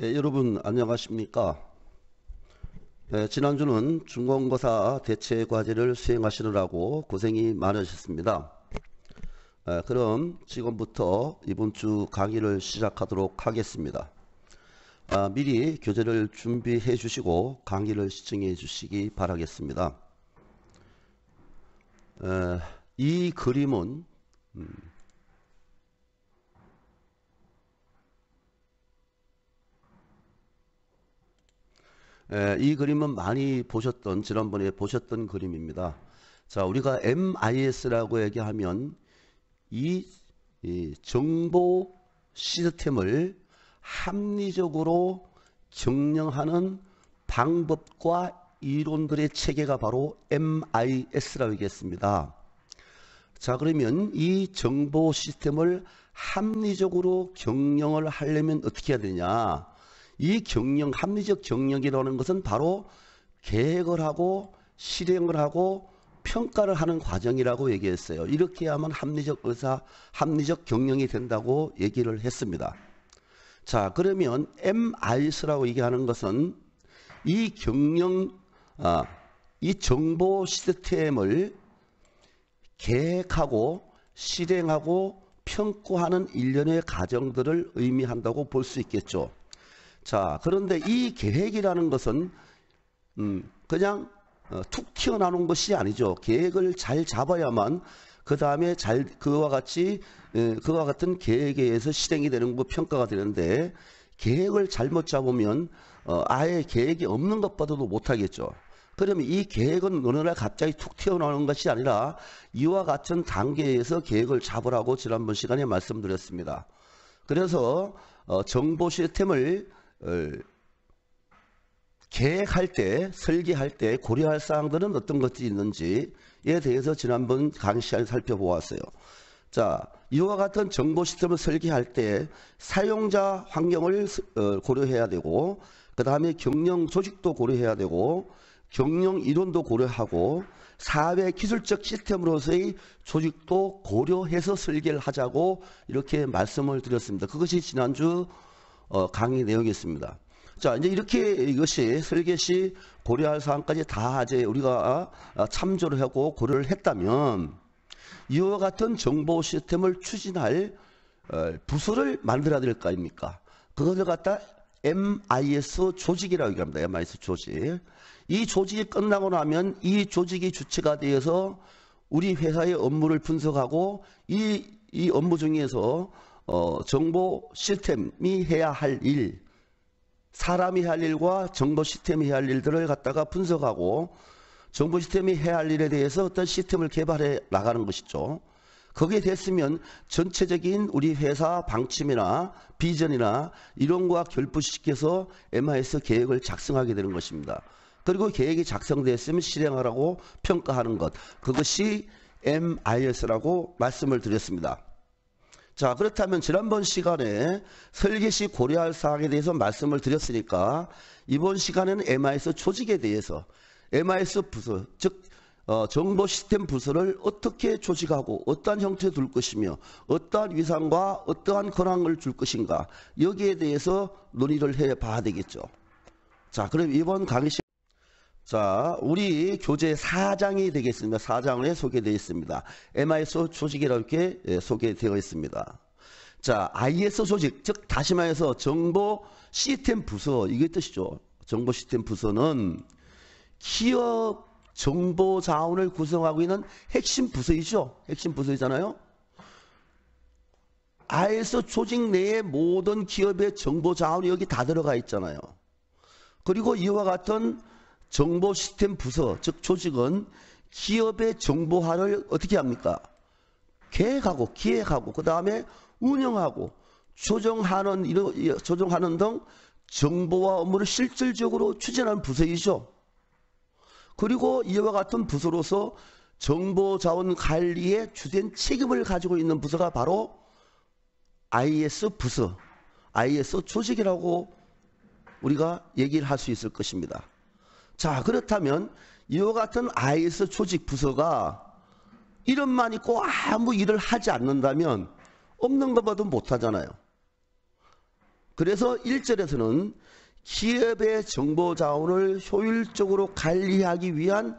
여러분 안녕하십니까? 지난주는 중간고사 대체 과제를 수행하시느라고 고생이 많으셨습니다. 그럼 지금부터 이번 주 강의를 시작하도록 하겠습니다. 미리 교재를 준비해 주시고 강의를 시청해 주시기 바라겠습니다. 이 그림은 이 그림은 많이 보셨던, 지난번에 보셨던 그림입니다. 자, 우리가 MIS라고 얘기하면 이 정보 시스템을 합리적으로 경영하는 방법과 이론들의 체계가 바로 MIS라고 얘기했습니다. 자, 그러면 이 정보 시스템을 합리적으로 경영을 하려면 어떻게 해야 되냐? 이 합리적 경영이라는 것은 바로 계획을 하고 실행을 하고 평가를 하는 과정이라고 얘기했어요. 이렇게 하면 합리적 경영이 된다고 얘기를 했습니다. 자, 그러면 MIS라고 얘기하는 것은 이 정보 시스템을 계획하고 실행하고 평가하는 일련의 과정들을 의미한다고 볼 수 있겠죠. 자, 그런데 이 계획이라는 것은 그냥 툭 튀어나오는 것이 아니죠. 계획을 잘 잡아야만 그 다음에 그와 같은 계획에 의해서 실행이 되는 거 평가가 되는데, 계획을 잘못 잡으면 아예 계획이 없는 것보다도 못하겠죠. 그러면 이 계획은 어느 날 갑자기 툭 튀어나오는 것이 아니라 이와 같은 단계에서 계획을 잡으라고 지난번 시간에 말씀드렸습니다. 그래서 정보 시스템을 계획할 때, 설계할 때 고려할 사항들은 어떤 것들이 있는지에 대해서 지난번 강의 시간에 살펴보았어요. 자, 이와 같은 정보 시스템을 설계할 때 사용자 환경을 고려해야 되고, 그 다음에 경영 조직도 고려해야 되고, 경영 이론도 고려하고, 사회 기술적 시스템으로서의 조직도 고려해서 설계를 하자고 이렇게 말씀을 드렸습니다. 그것이 지난주 강의 내용이었습니다. 자, 이제 이렇게 이것이 설계 시 고려할 사항까지 다 이제 우리가 참조를 하고 고려를 했다면, 이와 같은 정보 시스템을 추진할 부서를 만들어야 될 거 아닙니까? 그것을 갖다 MIS 조직이라고 얘기합니다. MIS 조직. 이 조직이 끝나고 나면 이 조직이 주체가 되어서 우리 회사의 업무를 분석하고 이 업무 중에서 정보 시스템이 해야 할 일, 사람이 해야 할 일과 정보 시스템이 해야 할 일들을 갖다가 분석하고 정보 시스템이 해야 할 일에 대해서 어떤 시스템을 개발해 나가는 것이죠. 거기에 됐으면 전체적인 우리 회사 방침이나 비전이나 이론과 결부시켜서 MIS 계획을 작성하게 되는 것입니다. 그리고 계획이 작성됐으면 실행하라고 평가하는 것, 그것이 MIS라고 말씀을 드렸습니다. 자, 그렇다면 지난번 시간에 설계 시 고려할 사항에 대해서 말씀을 드렸으니까 이번 시간에는 MIS 조직에 대해서, MIS 부서, 즉 정보 시스템 부서를 어떻게 조직하고 어떠한 형태로 둘 것이며 어떠한 위상과 어떠한 권한을 줄 것인가, 여기에 대해서 논의를 해봐야 되겠죠. 자, 그럼 이번 강의 시간, 자, 우리 교재 4장이 되겠습니다. 4장에 소개되어 있습니다. MIS 조직이라고 이렇게 소개되어 있습니다. 자, IS 조직, 즉 다시 말해서 정보 시스템 부서, 이게 뜻이죠. 정보 시스템 부서는 기업 정보 자원을 구성하고 있는 핵심 부서이죠. 핵심 부서이잖아요. IS 조직 내에 모든 기업의 정보 자원이 여기 다 들어가 있잖아요. 그리고 이와 같은 정보 시스템 부서, 즉 조직은 기업의 정보화를 어떻게 합니까? 계획하고 기획하고 그 다음에 운영하고 조정하는 등 정보화 업무를 실질적으로 추진하는 부서이죠. 그리고 이와 같은 부서로서 정보자원 관리의 주된 책임을 가지고 있는 부서가 바로 IS 부서, IS 조직이라고 우리가 얘기를 할 수 있을 것입니다. 자, 그렇다면 이와 같은 IS 조직 부서가 이름만 있고 아무 일을 하지 않는다면 없는 것보다 못하잖아요. 그래서 1절에서는 기업의 정보 자원을 효율적으로 관리하기 위한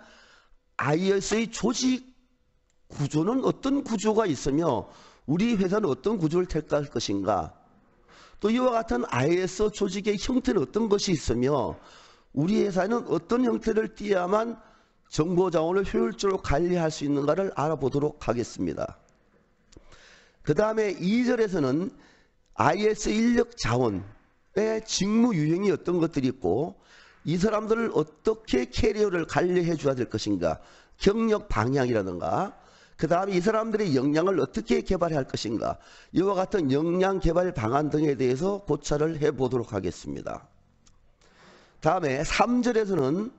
IS의 조직 구조는 어떤 구조가 있으며 우리 회사는 어떤 구조를 택할 것인가, 또 이와 같은 IS 조직의 형태는 어떤 것이 있으며 우리 회사는 어떤 형태를 띠야만 정보 자원을 효율적으로 관리할 수 있는가를 알아보도록 하겠습니다. 그 다음에 2절에서는 IS 인력 자원의 직무 유형이 어떤 것들이 있고 이 사람들을 어떻게 캐리어를 관리해 줘야 될 것인가, 경력 방향이라든가, 그 다음에 이 사람들의 역량을 어떻게 개발해야 할 것인가, 이와 같은 역량 개발 방안 등에 대해서 고찰을 해보도록 하겠습니다. 다음에 3절에서는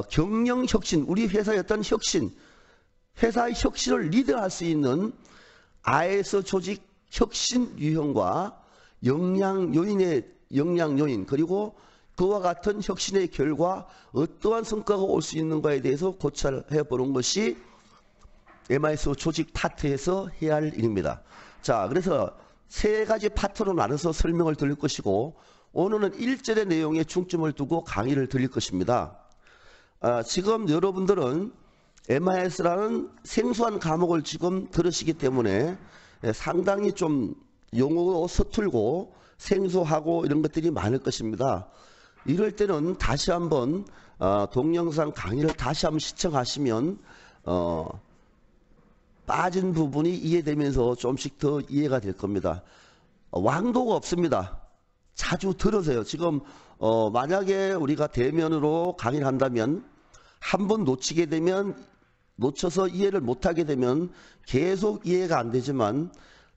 경영 혁신, 우리 회사의 어떤 혁신, 회사의 혁신을 리드할 수 있는 IS 조직 혁신 유형과 역량 요인, 그리고 그와 같은 혁신의 결과 어떠한 성과가 올 수 있는가에 대해서 고찰해 보는 것이 MIS 조직 파트에서 해야 할 일입니다. 자, 그래서 세 가지 파트로 나눠서 설명을 드릴 것이고 오늘은 1절의 내용에 중점을 두고 강의를 드릴 것입니다. 지금 여러분들은 MIS라는 생소한 과목을 지금 들으시기 때문에 상당히 좀 용어가 서툴고 생소하고 이런 것들이 많을 것입니다. 이럴 때는 다시 한번 동영상 강의를 다시 한번 시청하시면 빠진 부분이 이해되면서 좀씩 더 이해가 될 겁니다. 왕도가 없습니다. 자주 들으세요. 지금 만약에 우리가 대면으로 강의를 한다면 한 번 놓치게 되면, 놓쳐서 이해를 못하게 되면 계속 이해가 안 되지만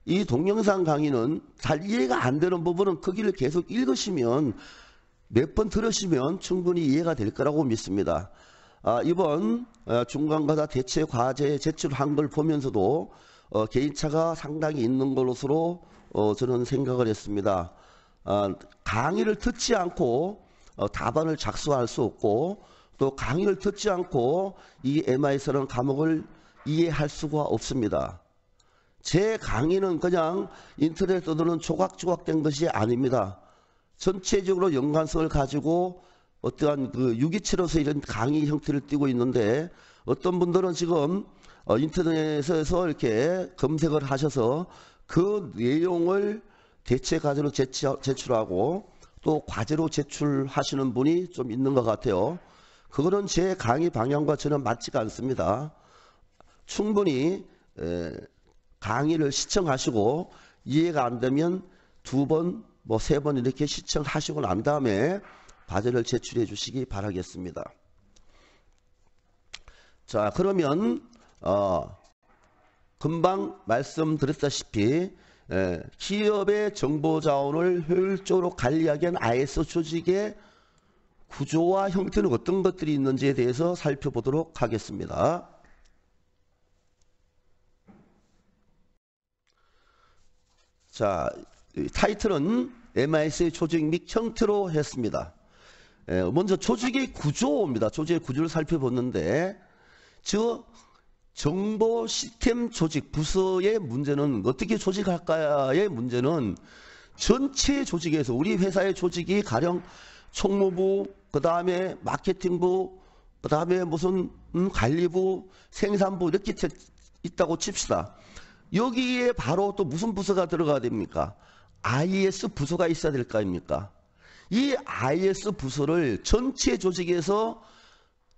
이 동영상 강의는 잘 이해가 안 되는 부분은 거기를 계속 읽으시면 몇 번 들으시면 충분히 이해가 될 거라고 믿습니다. 이번 중간고사 대체 과제 제출한 걸 보면서도 개인차가 상당히 있는 것으로 저는 생각을 했습니다. 강의를 듣지 않고 답안을 작성할 수 없고 또 강의를 듣지 않고 이 MIS라는 과목을 이해할 수가 없습니다. 제 강의는 그냥 인터넷에 떠도는 조각조각 된 것이 아닙니다. 전체적으로 연관성을 가지고 어떠한 그 유기체로서 이런 강의 형태를 띠고 있는데 어떤 분들은 지금 인터넷에서 이렇게 검색을 하셔서 그 내용을 대체 과제로 제출하고 또 과제로 제출하시는 분이 좀 있는 것 같아요. 그거는 제 강의 방향과 전혀 맞지가 않습니다. 충분히 강의를 시청하시고 이해가 안 되면 2번, 뭐 3번 이렇게 시청하시고 난 다음에 과제를 제출해 주시기 바라겠습니다. 자, 그러면 금방 말씀드렸다시피 기업의 정보 자원을 효율적으로 관리하기 위한 IS 조직의 구조와 형태는 어떤 것들이 있는지에 대해서 살펴보도록 하겠습니다. 자, 타이틀은 MIS의 조직 및 형태로 했습니다. 먼저 조직의 구조입니다. 조직의 구조를 살펴보는데 즉 정보 시스템 조직 부서의 문제는 어떻게 조직할까의 문제는 전체 조직에서 우리 회사의 조직이 가령 총무부, 그 다음에 마케팅부, 그 다음에 무슨 관리부, 생산부 이렇게 있다고 칩시다. 여기에 바로 또 무슨 부서가 들어가야 됩니까? IS 부서가 있어야 될 거 아닙니까? 이 IS 부서를 전체 조직에서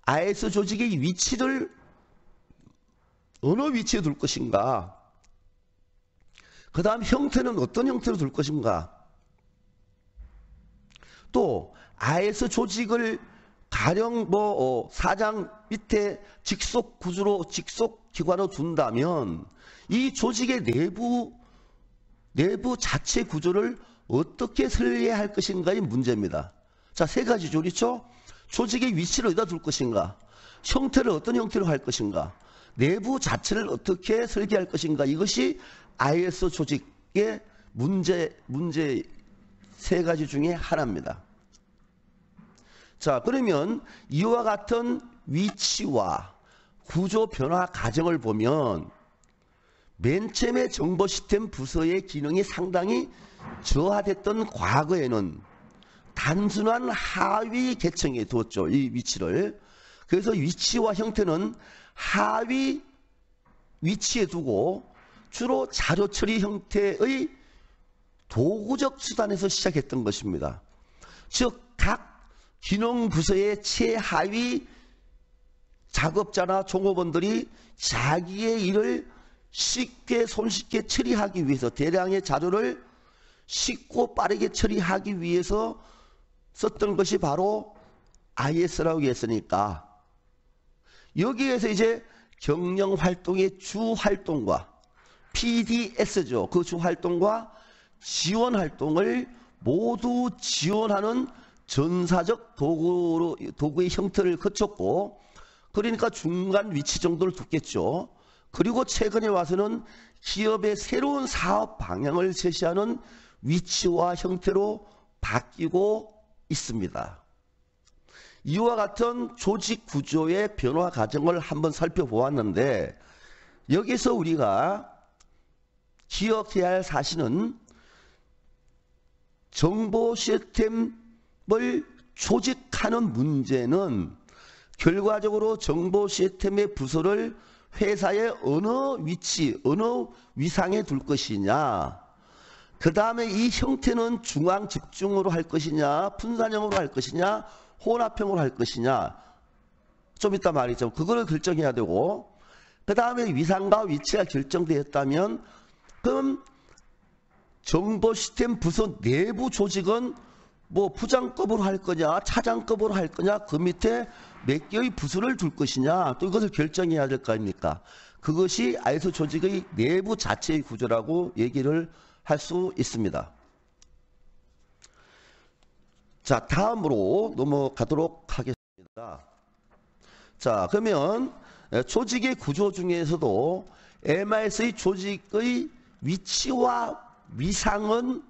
IS 조직의 위치를 어느 위치에 둘 것인가? 그 다음 형태는 어떤 형태로 둘 것인가? 또 IS 조직을 가령 사장 밑에 직속 구조로 직속 기관으로 둔다면 이 조직의 내부 자체 구조를 어떻게 설계할 것인가의 문제입니다. 자, 3가지죠. 그렇죠? 조직의 위치를 어디다 둘 것인가? 형태를 어떤 형태로 할 것인가? 내부 자체를 어떻게 설계할 것인가? 이것이 IS 조직의 문제 3가지 중에 하나입니다. 자, 그러면 이와 같은 위치와 구조 변화 과정을 보면 맨 처음에 정보 시스템 부서의 기능이 상당히 저하됐던 과거에는 단순한 하위 계층에 두었죠. 이 위치를. 그래서 위치와 형태는 하위 위치에 두고 주로 자료 처리 형태의 도구적 수단에서 시작했던 것입니다. 즉 각 기능 부서의 최하위 작업자나 종업원들이 자기의 일을 쉽게 손쉽게 처리하기 위해서 대량의 자료를 쉽고 빠르게 처리하기 위해서 썼던 것이 바로 IS라고 했으니까 여기에서 이제 경영 활동의 주 활동과 PDS죠. 그 주 활동과 지원 활동을 모두 지원하는 전사적 도구의 형태를 거쳤고 그러니까 중간 위치 정도를 뒀겠죠. 그리고 최근에 와서는 기업의 새로운 사업 방향을 제시하는 위치와 형태로 바뀌고 있습니다. 이와 같은 조직 구조의 변화 과정을 한번 살펴보았는데 여기서 우리가 기억해야 할 사실은 정보 시스템을 조직하는 문제는 결과적으로 정보 시스템의 부서를 회사의 어느 위치, 어느 위상에 둘 것이냐, 그 다음에 이 형태는 중앙 집중으로 할 것이냐, 분산형으로 할 것이냐, 혼합형으로 할 것이냐, 좀 이따 말이죠. 그거를 결정해야 되고, 그 다음에 위상과 위치가 결정되었다면, 그럼 정보 시스템 부서 내부 조직은 뭐 부장급으로 할 거냐, 차장급으로 할 거냐, 그 밑에 몇 개의 부서를 둘 것이냐, 또 이것을 결정해야 될 거 아닙니까? 그것이 ISO 조직의 내부 자체의 구조라고 얘기를 할 수 있습니다. 자, 다음으로 넘어가도록 하겠습니다. 자, 그러면 조직의 구조 중에서도 MIS의 조직의 위치와 위상은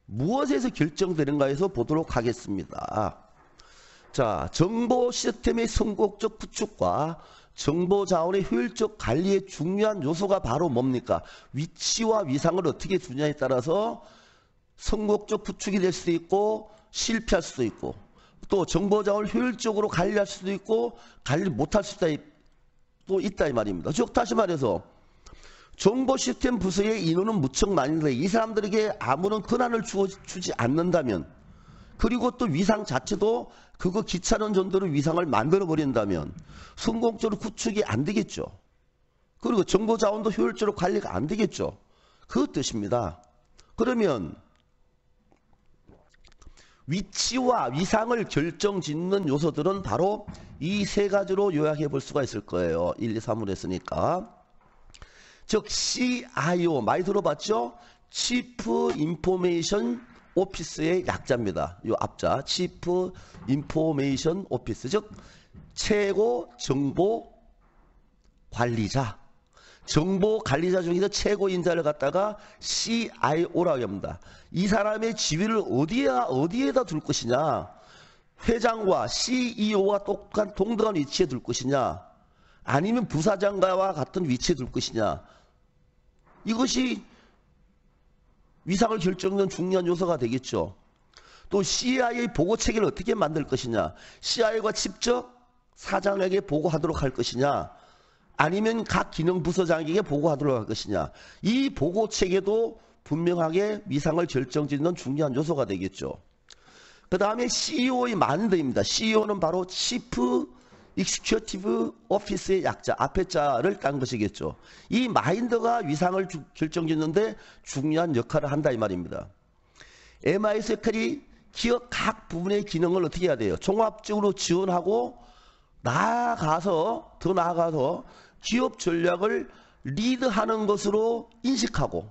무엇에서 결정되는가에서 보도록 하겠습니다. 자, 정보 시스템의 성공적 구축과 정보 자원의 효율적 관리의 중요한 요소가 바로 뭡니까? 위치와 위상을 어떻게 두냐에 따라서 성공적 구축이 될 수도 있고 실패할 수도 있고 또 정보 자원을 효율적으로 관리할 수도 있고 관리 못할 수도 또 있다 이 말입니다. 즉 다시 말해서 정보 시스템 부서의 인원은 무척 많은데 이 사람들에게 아무런 권한을 주지 않는다면 그리고 또 위상 자체도 그거 귀찮은 정도로 위상을 만들어 버린다면 성공적으로 구축이 안 되겠죠. 그리고 정보 자원도 효율적으로 관리가 안 되겠죠. 그 뜻입니다. 그러면 위치와 위상을 결정짓는 요소들은 바로 이 세 가지로 요약해 볼 수가 있을 거예요. 1, 2, 3을 했으니까. 즉 CIO 많이 들어봤죠? Chief Information Office의 약자입니다. 이 앞자 Chief Information Office 즉 최고 정보 관리자. 정보 관리자 중에서 최고 인자를 갖다가 CIO라고 합니다. 이 사람의 지위를 어디에다 둘 것이냐? 회장과 CEO와 똑같은 동등한 위치에 둘 것이냐? 아니면 부사장과 같은 위치에 둘 것이냐? 이것이 위상을 결정하는 중요한 요소가 되겠죠. 또 CIA 보고 체계를 어떻게 만들 것이냐? CIA가 직접 사장에게 보고하도록 할 것이냐? 아니면 각 기능 부서장에게 보고하도록 할 것이냐? 이 보고 체계도 분명하게 위상을 결정짓는 중요한 요소가 되겠죠. 그 다음에 CEO의 마인드입니다. CEO는 바로 Chief Executive Office의 약자, 앞에 자를 딴 것이겠죠. 이 마인드가 위상을 결정짓는데 중요한 역할을 한다 이 말입니다. MIS 역할이 기업 각 부분의 기능을 어떻게 해야 돼요? 종합적으로 지원하고 더 나아가서 기업 전략을 리드하는 것으로 인식하고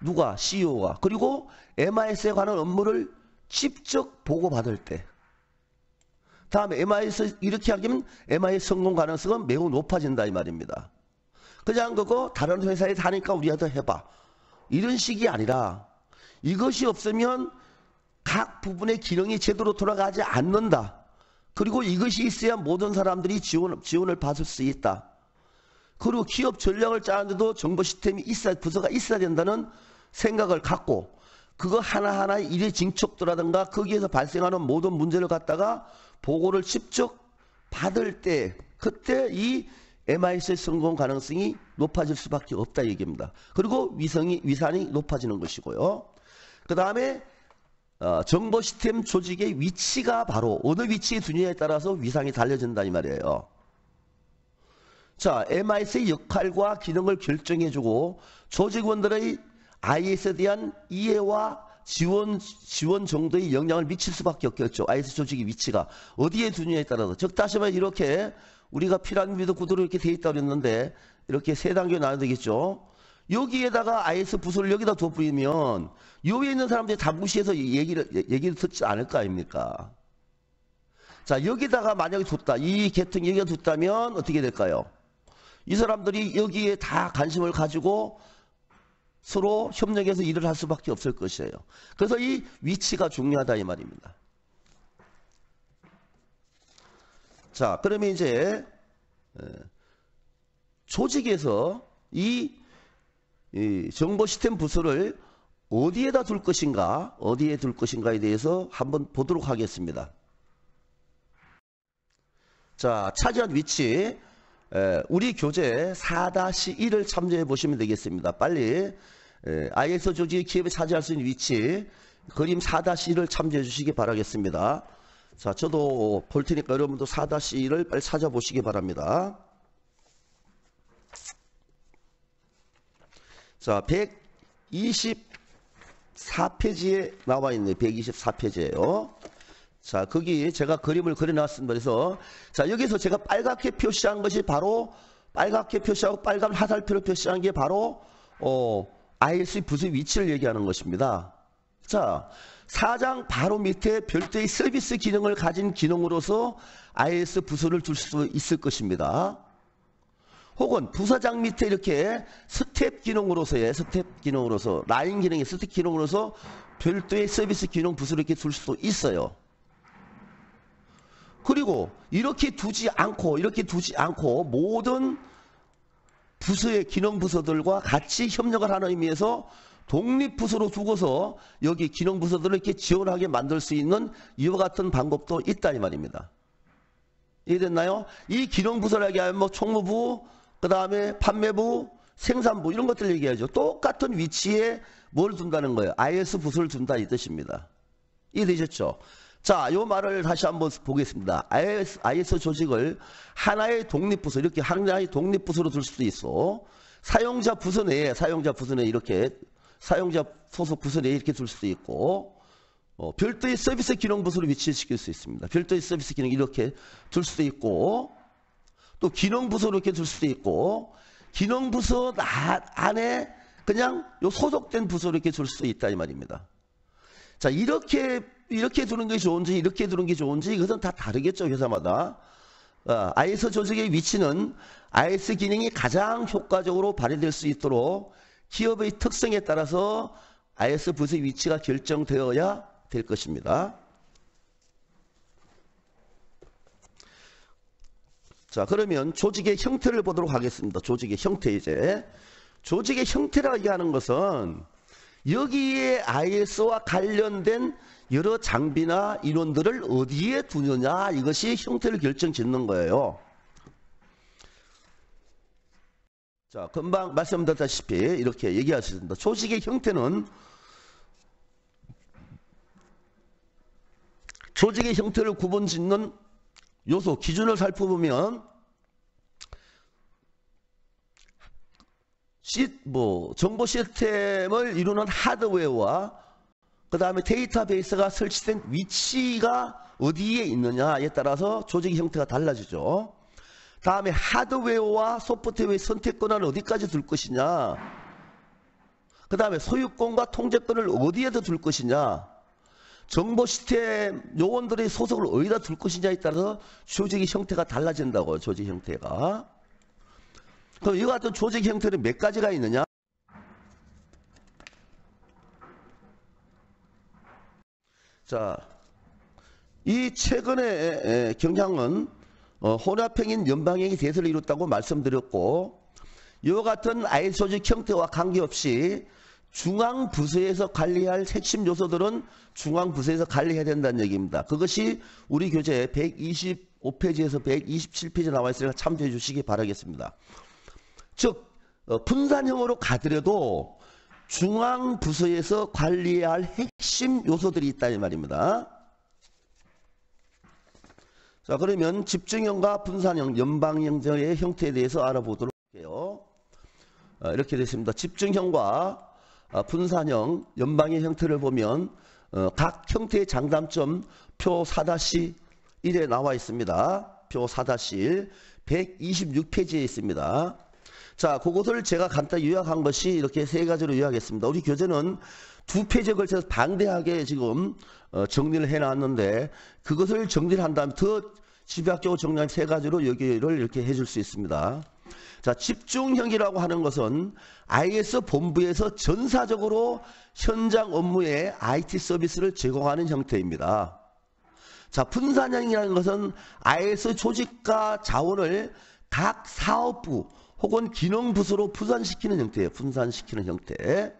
누가? CEO가. 그리고 MIS에 관한 업무를 직접 보고받을 때 다음에 MIS 이렇게 하면 MIS 성공 가능성은 매우 높아진다 이 말입니다. 그냥 그거 다른 회사에 다니까 우리한테 해봐. 이런 식이 아니라 이것이 없으면 각 부분의 기능이 제대로 돌아가지 않는다. 그리고 이것이 있어야 모든 사람들이 지원을 받을 수 있다. 그리고 기업 전략을 짜는데도 정보 시스템이 부서가 있어야 된다는 생각을 갖고 그거 하나하나 일의 징척도라든가 거기에서 발생하는 모든 문제를 갖다가 보고를 직접 받을 때 그때 이 MIS의 성공 가능성이 높아질 수밖에 없다 얘기입니다. 그리고 위산이 높아지는 것이고요. 그 다음에 정보 시스템 조직의 위치가 바로 어느 위치에 두느냐에 따라서 위상이 달려진다 이 말이에요. 자, MIS의 역할과 기능을 결정해주고 조직원들의 IS에 대한 이해와 지원 정도의 영향을 미칠 수밖에 없겠죠. IS 조직의 위치가 어디에 두느냐에 따라서. 즉 다시 말해 이렇게 우리가 피라미드 구도로 이렇게 돼 있다고 그랬는데 이렇게 세 단계로 나눠야 되겠죠. 여기에다가 IS 부서를 여기다 둬버리면 여기에 있는 사람들이 다 무시해서 얘기를 듣지 않을 거 아닙니까? 자, 여기다가 만약에 뒀다. 이 계통 여기다 뒀다면 어떻게 될까요? 이 사람들이 여기에 다 관심을 가지고 서로 협력해서 일을 할 수밖에 없을 것이에요. 그래서 이 위치가 중요하다 이 말입니다. 자, 그러면 이제 조직에서 이 정보 시스템 부서를 어디에다 둘 것인가, 어디에 둘 것인가에 대해서 한번 보도록 하겠습니다. 자, 차지한 위치, 우리 교재 4-1을 참조해 보시면 되겠습니다. 빨리 IS 조직의 기업에 차지할 수 있는 위치, 그림 4-1을 참조해 주시기 바라겠습니다. 자, 저도 볼 테니까 여러분도 4-1을 빨리 찾아보시기 바랍니다. 자, 124페이지에 나와 있네요. 124페이지에요. 자, 거기 제가 그림을 그려놨습니다. 그래서 자, 여기서 제가 빨갛게 표시한 것이 바로 빨갛게 표시하고 빨간 화살표로 표시한 게 바로 IS 부서 위치를 얘기하는 것입니다. 자, 사장 바로 밑에 별도의 서비스 기능을 가진 기능으로서 IS 부서를 둘 수 있을 것입니다. 혹은 부사장 밑에 이렇게 스텝 기능으로서의 스텝 기능으로서 라인 기능의 스텝 기능으로서 별도의 서비스 기능 부서를 이렇게 둘 수도 있어요. 그리고 이렇게 두지 않고 모든 부서의 기능 부서들과 같이 협력을 하는 의미에서 독립부서로 두고서 여기 기능부서들을 이렇게 지원하게 만들 수 있는 이와 같은 방법도 있다 이 말입니다. 이해됐나요? 이 기능부서를 얘기하면 뭐 총무부, 그 다음에 판매부, 생산부 이런 것들 얘기하죠. 똑같은 위치에 뭘 둔다는 거예요? IS 부서를 둔다 이 뜻입니다. 이해되셨죠? 자, 요 말을 다시 한번 보겠습니다. IS 조직을 하나의 독립부서, 이렇게 하나의 독립부서로 둘 수도 있어. 사용자 부서 내에 이렇게 사용자 소속 부서 내에 이렇게 둘 수도 있고, 별도의 서비스 기능 부서로 위치시킬 수 있습니다. 별도의 서비스 기능 이렇게 둘 수도 있고, 또 기능 부서로 이렇게 둘 수도 있고, 기능 부서 안에 그냥 요 소속된 부서로 이렇게 둘 수도 있다 이 말입니다. 자, 이렇게 두는 게 좋은지 이렇게 두는 게 좋은지 이것은 다 다르겠죠 회사마다. IS 조직의 위치는 IS 기능이 가장 효과적으로 발휘될 수 있도록 기업의 특성에 따라서 IS 부서의 위치가 결정되어야 될 것입니다. 자, 그러면 조직의 형태를 보도록 하겠습니다. 조직의 형태 이제. 조직의 형태라고 얘기하는 것은 여기에 IS와 관련된 여러 장비나 인원들을 어디에 두느냐 이것이 형태를 결정짓는 거예요. 자, 금방 말씀드렸다시피 이렇게 얘기할 수 있습니다. 조직의 형태는 조직의 형태를 구분짓는 요소, 기준을 살펴보면 정보 시스템을 이루는 하드웨어와 그 다음에 데이터베이스가 설치된 위치가 어디에 있느냐에 따라서 조직의 형태가 달라지죠. 다음에 하드웨어와 소프트웨어의 선택권을 어디까지 둘 것이냐, 그 다음에 소유권과 통제권을 어디에다 둘 것이냐, 정보 시스템 요원들의 소속을 어디다 둘 것이냐에 따라서 조직의 형태가 달라진다고요. 조직 형태가. 그럼 이와 같은 조직 형태는 몇 가지가 있느냐? 자, 이 최근의 경향은 혼합형인 연방형이 대세를 이뤘다고 말씀드렸고, 이와 같은 IS 조직 형태와 관계없이 중앙부서에서 관리할 핵심 요소들은 중앙부서에서 관리해야 된다는 얘기입니다. 그것이 우리 교재 125페이지에서 127페이지 나와 있으니까 참조해 주시기 바라겠습니다. 즉 분산형으로 가더라도 중앙부서에서 관리해야 할 핵심 요소들이 있다 이 말입니다. 자, 그러면 집중형과 분산형, 연방형의 형태에 대해서 알아보도록 할게요. 이렇게 됐습니다. 집중형과 분산형, 연방의 형태를 보면 각 형태의 장단점 표 4-1에 나와 있습니다. 표 4-1 126페이지에 있습니다. 자, 그것을 제가 간단히 요약한 것이 이렇게 세 가지로 요약했습니다. 우리 교재는 두 페이지에 걸쳐서 방대하게 지금 정리를 해놨는데 그것을 정리를 한 다음에 더 집약적으로 정리한 세 가지로 여기를 이렇게 해줄 수 있습니다. 자, 집중형이라고 하는 것은 IS 본부에서 전사적으로 현장 업무에 IT 서비스를 제공하는 형태입니다. 자, 분산형이라는 것은 IS 조직과 자원을 각 사업부 혹은 기능부서로 분산시키는 형태예요. 분산시키는 형태.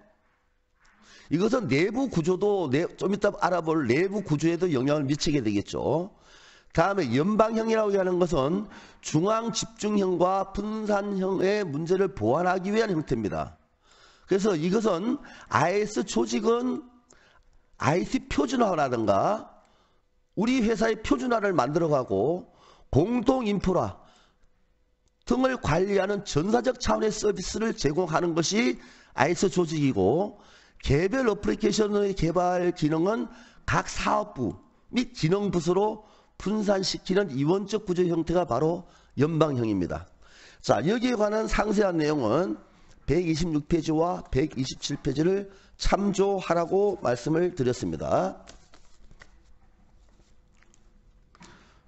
이것은 내부 구조도 좀 이따 알아볼 내부 구조에도 영향을 미치게 되겠죠. 다음에 연방형이라고 하는 것은 중앙 집중형과 분산형의 문제를 보완하기 위한 형태입니다. 그래서 이것은 IS 조직은 IT 표준화라든가 우리 회사의 표준화를 만들어가고 공동 인프라 등을 관리하는 전사적 차원의 서비스를 제공하는 것이 IS 조직이고 개별 어플리케이션의 개발 기능은 각 사업부 및 기능부서로 분산시키는 이원적 구조 형태가 바로 연방형입니다. 자, 여기에 관한 상세한 내용은 126페이지와 127페이지를 참조하라고 말씀을 드렸습니다.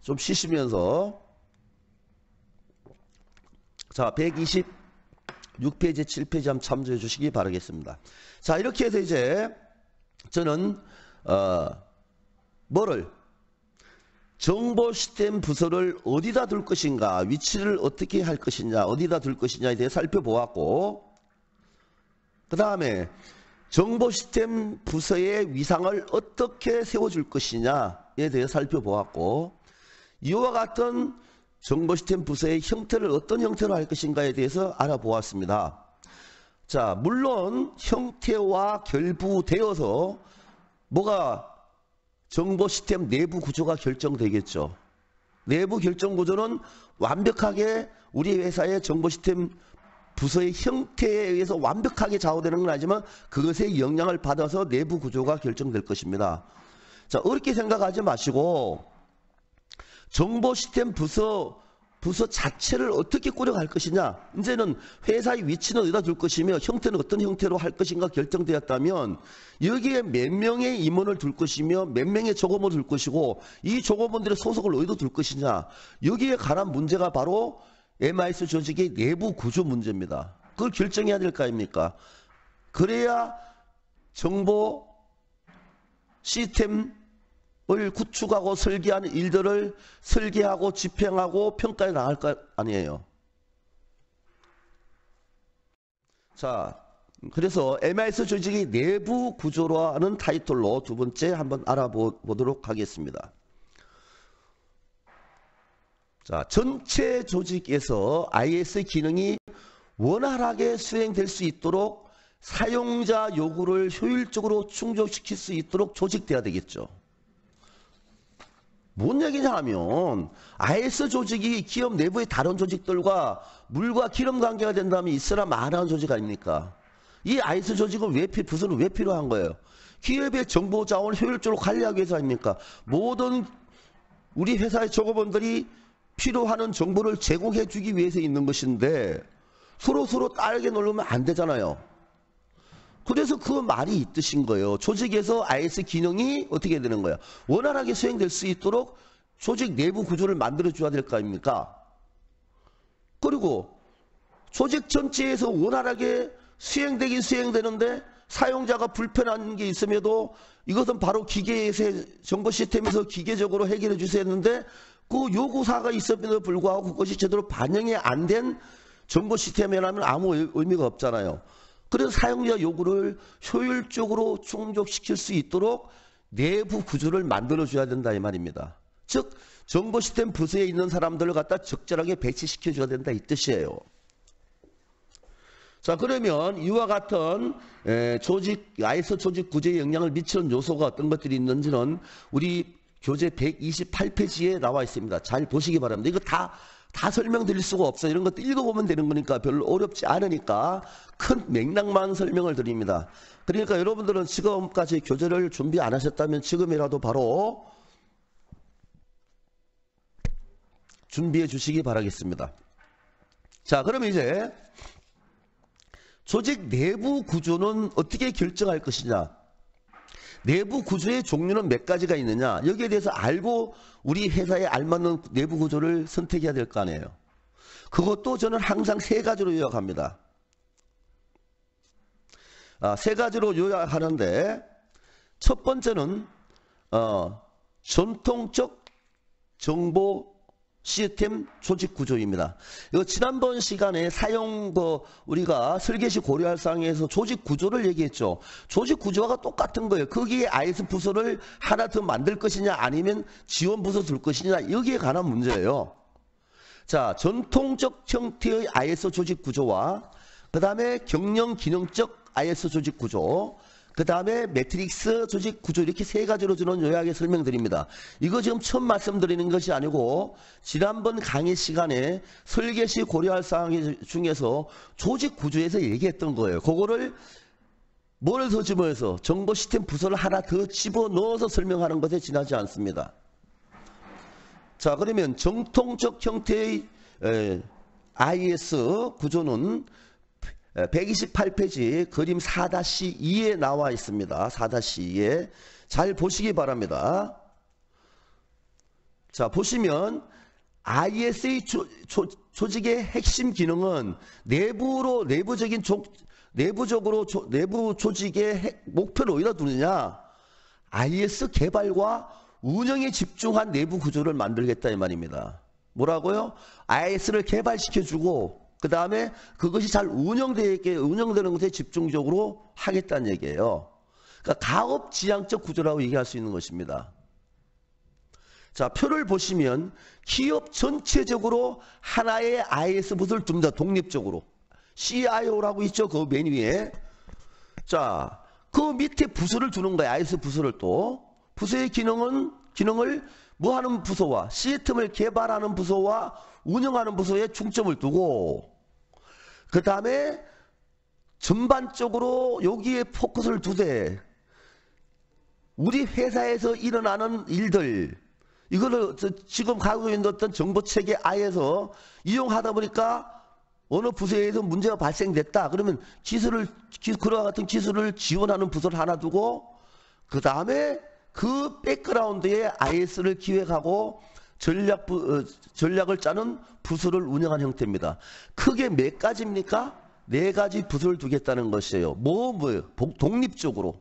좀 쉬시면서 자, 126페이지, 7페이지 한번 참조해 주시기 바라겠습니다. 자, 이렇게 해서 이제 저는 정보 시스템 부서를 어디다 둘 것인가, 위치를 어떻게 할 것이냐, 어디다 둘 것이냐에 대해 살펴보았고, 그 다음에 정보 시스템 부서의 위상을 어떻게 세워줄 것이냐에 대해 살펴보았고, 이와 같은 정보 시스템 부서의 형태를 어떤 형태로 할 것인가에 대해서 알아보았습니다. 자, 물론 형태와 결부되어서 뭐가 정보 시스템 내부 구조가 결정되겠죠. 내부 결정 구조는 완벽하게 우리 회사의 정보 시스템 부서의 형태에 의해서 완벽하게 좌우되는 건 아니지만 그것의 영향을 받아서 내부 구조가 결정될 것입니다. 자, 어렵게 생각하지 마시고 정보 시스템 부서 자체를 어떻게 꾸려갈 것이냐, 이제는 회사의 위치는 어디다 둘 것이며 형태는 어떤 형태로 할 것인가 결정되었다면 여기에 몇 명의 임원을 둘 것이며 몇 명의 조검을 둘 것이고 이 조검원들의 소속을 어디다 둘 것이냐, 여기에 관한 문제가 바로 MIS 조직의 내부 구조 문제입니다. 그걸 결정해야 될 거 아닙니까? 그래야 정보 시스템 을 구축하고 설계하는 일들을 설계하고 집행하고 평가해 나갈 것 아니에요. 자, 그래서 MIS 조직의 내부 구조라는 타이틀로 두 번째 한번 알아보도록 하겠습니다. 자, 전체 조직에서 IS 기능이 원활하게 수행될 수 있도록 사용자 요구를 효율적으로 충족시킬 수 있도록 조직돼야 되겠죠. 뭔 얘기냐 하면 IS 조직이 기업 내부의 다른 조직들과 물과 기름 관계가 된다면 있으나 마나한 조직 아닙니까? 이 IS 조직은 부서는 왜 필요한 거예요? 기업의 정보 자원을 효율적으로 관리하기 위해서 아닙니까? 모든 우리 회사의 조합원들이 필요한 정보를 제공해 주기 위해서 있는 것인데 서로 딸게 놀면 안 되잖아요. 그래서 그 말이 있듯인 거예요. 조직에서 IS 기능이 어떻게 되는 거예요? 원활하게 수행될 수 있도록 조직 내부 구조를 만들어 줘야 될 거 아닙니까? 그리고 조직 전체에서 원활하게 수행되긴 수행되는데 사용자가 불편한 게 있음에도 이것은 바로 기계에서 정보 시스템에서 기계적으로 해결해 주셔야 했는데 그 요구사가 있음에도 불구하고 그것이 제대로 반영이 안 된 정보 시스템이라면 아무 의미가 없잖아요. 그래서 사용자 요구를 효율적으로 충족시킬 수 있도록 내부 구조를 만들어줘야 된다 이 말입니다. 즉 정보 시스템 부서에 있는 사람들을 갖다 적절하게 배치시켜줘야 된다 이 뜻이에요. 자, 그러면 이와 같은 ISO 조직 구조에 영향을 미치는 요소가 어떤 것들이 있는지는 우리 교재 128페이지에 나와 있습니다. 잘 보시기 바랍니다. 이거 다 설명드릴 수가 없어요. 이런 것도 읽어보면 되는 거니까 별로 어렵지 않으니까 큰 맥락만 설명을 드립니다. 그러니까 여러분들은 지금까지 교재를 준비 안 하셨다면 지금이라도 바로 준비해 주시기 바라겠습니다. 자, 그러면 이제 조직 내부 구조는 어떻게 결정할 것이냐? 내부 구조의 종류는 몇 가지가 있느냐? 여기에 대해서 알고 우리 회사에 알맞는 내부 구조를 선택해야 될 거 아니에요. 그것도 저는 항상 세 가지로 요약합니다. 세 가지로 요약하는데 첫 번째는 전통적 정보 시스템 조직 구조입니다. 이거 지난번 시간에 우리가 설계시 고려할 사항에서 조직 구조를 얘기했죠. 조직 구조가 똑같은 거예요. 거기에 IS 부서를 하나 더 만들 것이냐 아니면 지원 부서 둘 것이냐 여기에 관한 문제예요. 자, 전통적 형태의 IS 조직 구조와 그 다음에 경영 기능적 IS 조직 구조, 그 다음에 매트릭스 조직 구조 이렇게 세 가지로 저는 요약해 설명드립니다. 이거 지금 처음 말씀드리는 것이 아니고 지난번 강의 시간에 설계 시 고려할 사항 중에서 조직 구조에서 얘기했던 거예요. 그거를 뭘 더 집어넣어서 정보 시스템 부서를 하나 더 집어넣어서 설명하는 것에 지나지 않습니다. 자, 그러면 정통적 형태의 IS 구조는 128페이지 그림 4-2에 나와 있습니다. 4-2에 잘 보시기 바랍니다. 자, 보시면 IS의 조직의 핵심 기능은 내부 조직의 목표를 어디다 두느냐? IS 개발과 운영에 집중한 내부 구조를 만들겠다 이 말입니다. 뭐라고요? IS를 개발시켜주고 그 다음에 그것이 잘 운영되는 것에 집중적으로 하겠다는 얘기예요. 그러니까 가업지향적 구조라고 얘기할 수 있는 것입니다. 자, 표를 보시면 기업 전체적으로 하나의 IS 부서를 둡니다. 독립적으로. CIO라고 있죠. 그 맨 위에. 자, 그 밑에 부서를 두는 거예요. IS 부서를 또. 부서의 기능을 뭐 하는 부서와 시스템을 개발하는 부서와 운영하는 부서에 중점을 두고 그 다음에 전반적으로 여기에 포커스를 두되 우리 회사에서 일어나는 일들 이거를 지금 가지고 있는 어떤 정보체계 아에서 이용하다 보니까 어느 부서에서 문제가 발생됐다. 그러면 그와 같은 기술을 지원하는 부서를 하나 두고 그 다음에 그 백그라운드에 IS를 기획하고 전략을 짜는 부서를 운영하는 형태입니다. 크게 몇 가지입니까? 네 가지 부서를 두겠다는 것이에요. 뭐예요? 독립적으로.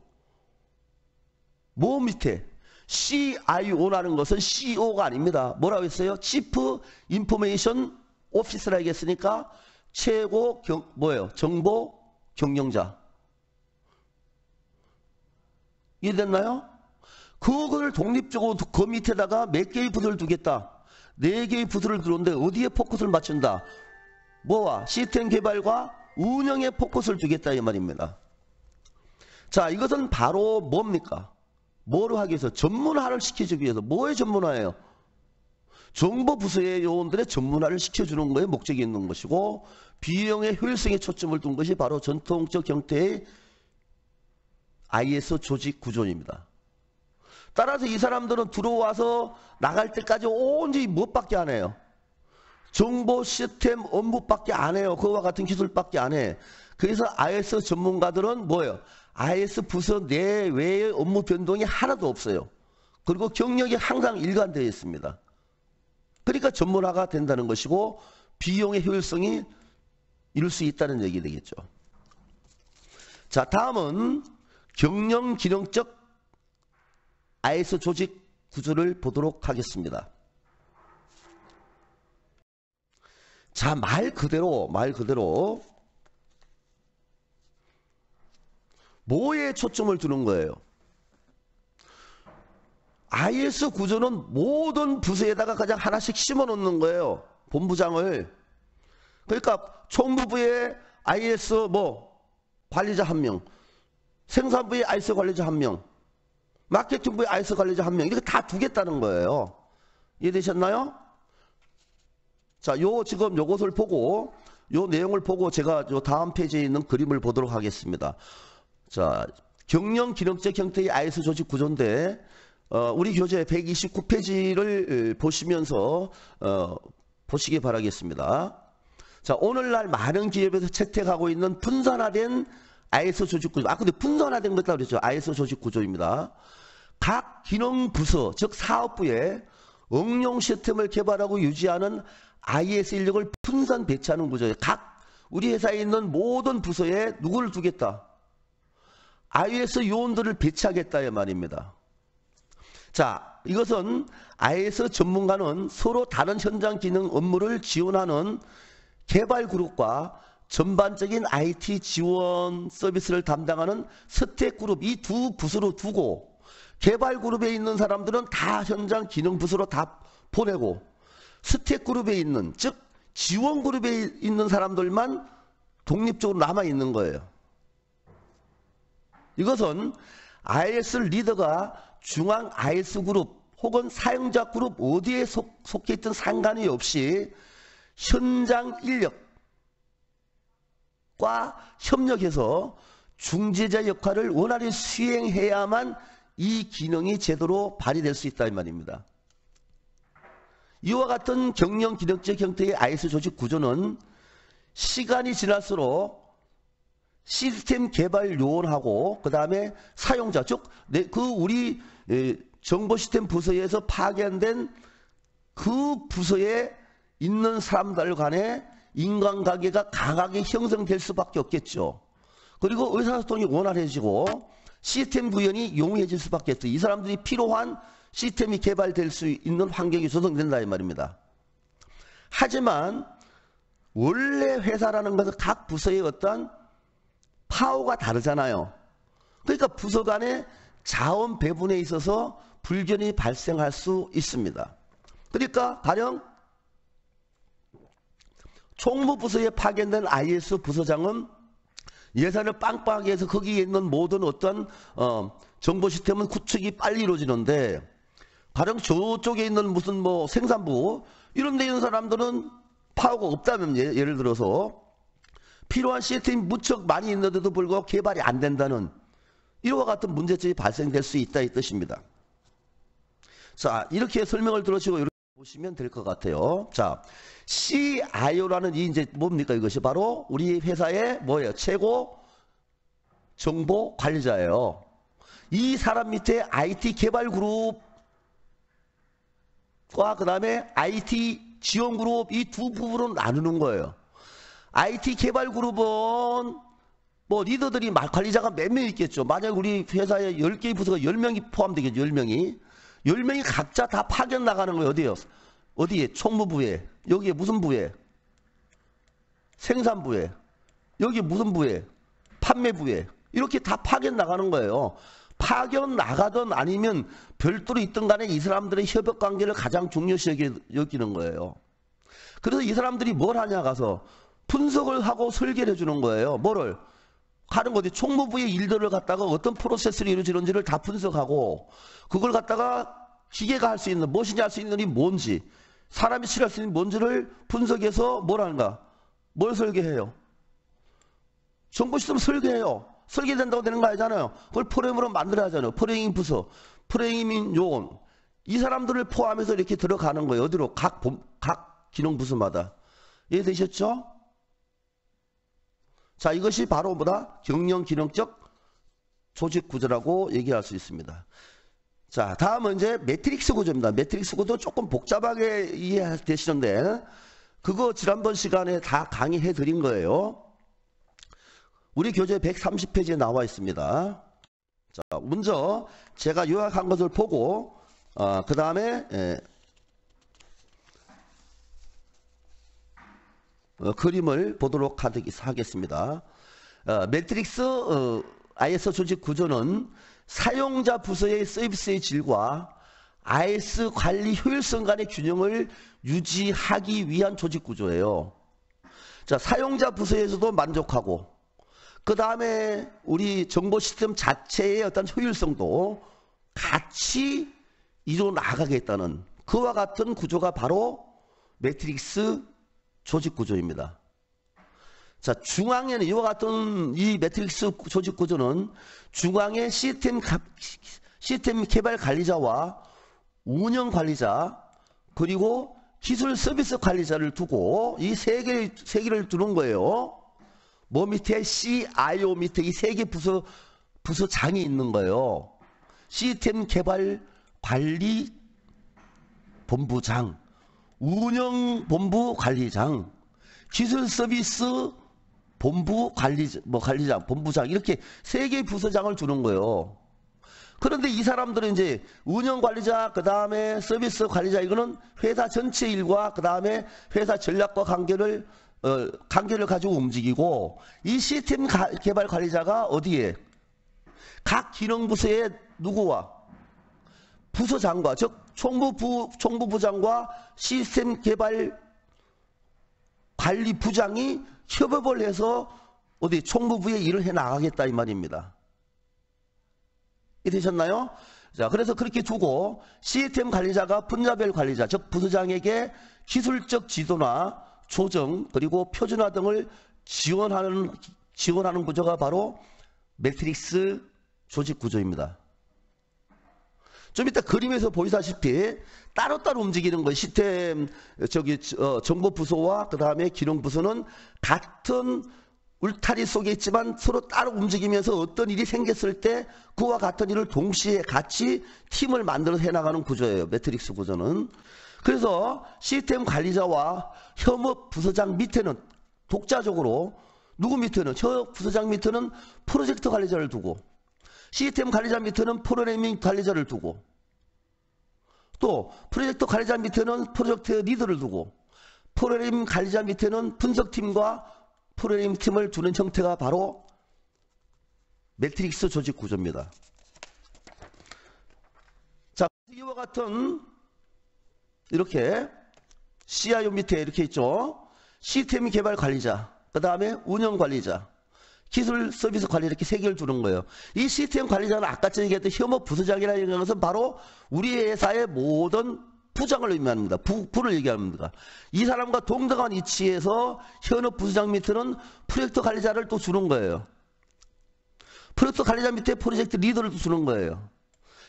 뭐 밑에? CIO라는 것은 CEO가 아닙니다. 뭐라고 했어요? Chief Information Officer라고 했으니까 최고 정보 경영자. 이해됐나요? 그걸 독립적으로 그 밑에다가 몇 개의 부서를 두겠다. 4개의 부서를 두는데 어디에 포커스를 맞춘다. 뭐와? 시스템 개발과 운영에 포커스를 두겠다 이 말입니다. 자, 이것은 바로 뭡니까? 뭐로 하기 위해서? 전문화를 시켜주기 위해서. 뭐의 전문화예요? 정보 부서의 요원들의 전문화를 시켜주는 거에 목적이 있는 것이고 비용의 효율성에 초점을 둔 것이 바로 전통적 형태의 IS 조직 구조입니다. 따라서 이 사람들은 들어와서 나갈 때까지 온전히 무엇밖에 안 해요? 정보 시스템 업무밖에 안 해요. 그와 같은 기술밖에 안 해. 그래서 IS 전문가들은 뭐예요? IS 부서 내외의 업무 변동이 하나도 없어요. 그리고 경력이 항상 일관되어 있습니다. 그러니까 전문화가 된다는 것이고 비용의 효율성이 이룰 수 있다는 얘기 되겠죠. 자, 다음은 경영 기능적 IS 조직 구조를 보도록 하겠습니다. 자, 말 그대로 뭐에 초점을 두는 거예요? IS 구조는 모든 부서에다가 그냥 하나씩 심어 놓는 거예요. 본부장을. 그러니까 총무부에 IS 관리자 1명, 생산부에 IS 관리자 1명, 마케팅부에 IS 관리자 1명, 이렇게 다 두겠다는 거예요. 이해되셨나요? 자, 지금 요것을 보고, 요 내용을 보고 제가 요 다음 페이지에 있는 그림을 보도록 하겠습니다. 자, 경영 기능적 형태의 IS 조직 구조인데, 우리 교재 129페이지를 보시면서, 보시기 바라겠습니다. 자, 오늘날 많은 기업에서 채택하고 있는 분산화된 IS 조직 구조. 근데 분산화된 것이라고 그랬죠. IS 조직 구조입니다. 각 기능 부서, 즉 사업부에 응용 시스템을 개발하고 유지하는 IS 인력을 분산 배치하는 구조예요. 우리 회사에 있는 모든 부서에 누구를 두겠다? IS 요원들을 배치하겠다의 말입니다. 자, 이것은 IS 전문가는 서로 다른 현장 기능 업무를 지원하는 개발 그룹과 전반적인 IT 지원 서비스를 담당하는 스택 그룹, 이 두 부서로 두고, 개발 그룹에 있는 사람들은 다 현장 기능 부서로 다 보내고, 스택 그룹에 있는, 즉 지원 그룹에 있는 사람들만 독립적으로 남아 있는 거예요. 이것은 IS 리더가 중앙 IS 그룹 혹은 사용자 그룹 어디에 속해 있든 상관이 없이 현장 인력과 협력해서 중재자 역할을 원활히 수행해야만 이 기능이 제대로 발휘될 수 있다 이 말입니다. 이와 같은 경영 기능적 형태의 IS 조직 구조는 시간이 지날수록 시스템 개발 요원하고 그 다음에 사용자, 즉 우리 정보 시스템 부서에서 파견된 그 부서에 있는 사람들 간에 인간관계가 강하게 형성될 수밖에 없겠죠. 그리고 의사소통이 원활해지고 시스템 구현이 용이해질 수밖에 없죠. 이 사람들이 필요한 시스템이 개발될 수 있는 환경이 조성된다 이 말입니다. 하지만 원래 회사라는 것은 각 부서의 어떤 파워가 다르잖아요. 그러니까 부서 간의 자원 배분에 있어서 불균이 발생할 수 있습니다. 그러니까 가령 총무부서에 파견된 IS 부서장은 예산을 빵빵하게 해서 거기에 있는 모든 어떤 정보 시스템은 구축이 빨리 이루어지는데, 가령 저쪽에 있는 무슨 생산부 이런 데 있는 사람들은 파워가 없다면 예를 들어서 필요한 시스템이 무척 많이 있는데도 불구하고 개발이 안 된다는 이와 같은 문제점이 발생될 수 있다 이 뜻입니다. 자, 이렇게 설명을 들으시고 이렇게 보시면 될 것 같아요. 자, CIO라는 이제 뭡니까? 이것이 바로 우리 회사의 뭐예요? 최고 정보 관리자예요. 이 사람 밑에 IT 개발 그룹과 그 다음에 IT 지원 그룹 이 두 부분으로 나누는 거예요. IT 개발 그룹은 리더들이 관리자가 몇 명 있겠죠. 만약 우리 회사에 10개의 부서가 10명이 포함되겠죠. 10명이. 10명이 각자 다 파견 나가는 거예요. 어디에요? 어디에? 총무부에. 여기에 무슨 부에? 생산부에. 여기 무슨 부에? 판매부에. 이렇게 다 파견 나가는 거예요. 파견 나가든 아니면 별도로 있든 간에 이 사람들의 협업 관계를 가장 중요시 여기는 거예요. 그래서 이 사람들이 뭘 하냐 가서 분석을 하고 설계를 해주는 거예요. 뭐를? 하는 거지. 총무부의 일들을 갖다가 어떤 프로세스로 이루어지는지를 다 분석하고 그걸 갖다가 기계가 할 수 있는, 머신이 할 수 있는 일이 뭔지, 사람이 실할 수 있는 뭔지를 분석해서 뭘 하는가? 뭘 설계해요? 정보 시스템 설계해요. 설계된다고 되는 거 아니잖아요. 그걸 프레임으로 만들어야 하잖아요. 프레임 부서, 프레임인 요원. 이 사람들을 포함해서 이렇게 들어가는 거예요. 어디로? 각 기능 부서마다. 이해되셨죠? 자, 이것이 바로 뭐다? 경영 기능적 조직 구조라고 얘기할 수 있습니다. 자, 다음은 이제 매트릭스 구조입니다. 매트릭스 구조 조금 복잡하게 이해되시는데 그거 지난번 시간에 다 강의해 드린 거예요. 우리 교재 130페이지에 나와 있습니다. 자, 먼저 제가 요약한 것을 보고 그 다음에 그림을 보도록 하겠습니다. 매트릭스 IS 조직 구조는 사용자 부서의 서비스의 질과 IS 관리 효율성 간의 균형을 유지하기 위한 조직 구조예요. 자, 사용자 부서에서도 만족하고, 그 다음에 우리 정보 시스템 자체의 어떤 효율성도 같이 이루어 나가겠다는 그와 같은 구조가 바로 매트릭스 조직 구조입니다. 자, 중앙에는 이와 같은 이 매트릭스 조직 구조는 중앙에 시스템 개발 관리자와 운영 관리자 그리고 기술 서비스 관리자를 두고 이 세 개를 두는 거예요. 뭐 밑에 CIO 밑에 이 세 개 부서장이 있는 거예요. 시스템 개발 관리 본부장, 운영 본부 관리장, 기술 서비스 본부 관리장, 본부장 이렇게 세 개의 부서장을 두는 거예요. 그런데 이 사람들은 이제 운영 관리자, 그 다음에 서비스 관리자 이거는 회사 전체 일과 그 다음에 회사 전략과 관계를 가지고 움직이고 이 시스템 개발 관리자가 어디에? 각 기능부서의 누구와? 부서장과 즉 총무부장과 시스템 개발 관리부장이 협업을 해서 어디 총무부에 일을 해 나가겠다 이 말입니다. 이해되셨나요? 자, 그래서 그렇게 두고 시스템 관리자가 분야별 관리자 즉 부서장에게 기술적 지도나 조정 그리고 표준화 등을 지원하는 구조가 바로 매트릭스 조직 구조입니다. 좀 이따 그림에서 보이다시피 따로따로 움직이는 거예요. 시스템 정보 부서와 그 다음에 기능 부서는 같은 울타리 속에 있지만 서로 따로 움직이면서 어떤 일이 생겼을 때 그와 같은 일을 동시에 같이 팀을 만들어서 해나가는 구조예요. 매트릭스 구조는. 그래서 시스템 관리자와 협업 부서장 밑에는 독자적으로 누구 밑에는 협업 부서장 밑에는 프로젝트 관리자를 두고 시스템 관리자 밑에는 프로그래밍 관리자를 두고 또 프로젝트 관리자 밑에는 프로젝트 리더를 두고 프로그래밍 관리자 밑에는 분석팀과 프로그래밍 팀을 두는 형태가 바로 매트릭스 조직 구조입니다. 자, 이와 같은 이렇게 CIO 밑에 이렇게 있죠. 시스템 개발 관리자, 그 다음에 운영 관리자, 기술 서비스 관리 이렇게 세 개를 두는 거예요. 이 시스템 관리자는 아까 전에 얘기했던 협업 부서장이라는 것은 바로 우리 회사의 모든 부장을 의미합니다. 부를 얘기합니다. 이 사람과 동등한 위치에서 현업 부서장 밑에는 프로젝트 관리자를 또 주는 거예요. 프로젝트 관리자 밑에 프로젝트 리더를 또 주는 거예요.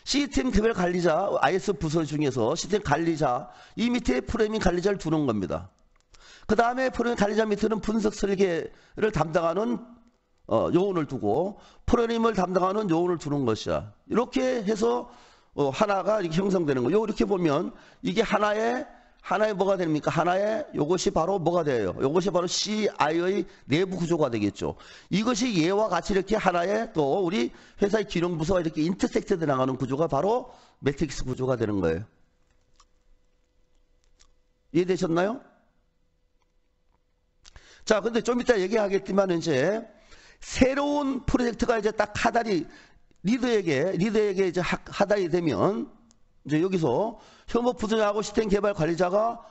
시스템 개발 관리자, IS 부서 중에서 시스템 관리자, 이 밑에 프로그래밍 관리자를 두는 겁니다. 그 다음에 프로그래밍 관리자 밑에는 분석 설계를 담당하는 요원을 두고 프로그래밍을 담당하는 요원을 두는 것이야. 이렇게 해서 하나가 이렇게 형성되는 거예요. 이렇게 보면 이게 하나의 뭐가 됩니까? 하나의 이것이 바로 뭐가 돼요? 이것이 바로 CI의 내부 구조가 되겠죠. 이것이 얘와 같이 이렇게 하나의 또 우리 회사의 기능 부서가 이렇게 인터섹트돼 나가는 구조가 바로 매트릭스 구조가 되는 거예요. 이해되셨나요? 자, 근데 좀 이따 얘기하겠지만 이제 새로운 프로젝트가 이제 딱 하달이 리더에게 이제 하달이 되면 이제 여기서 협업 부서장하고 시스템 개발 관리자가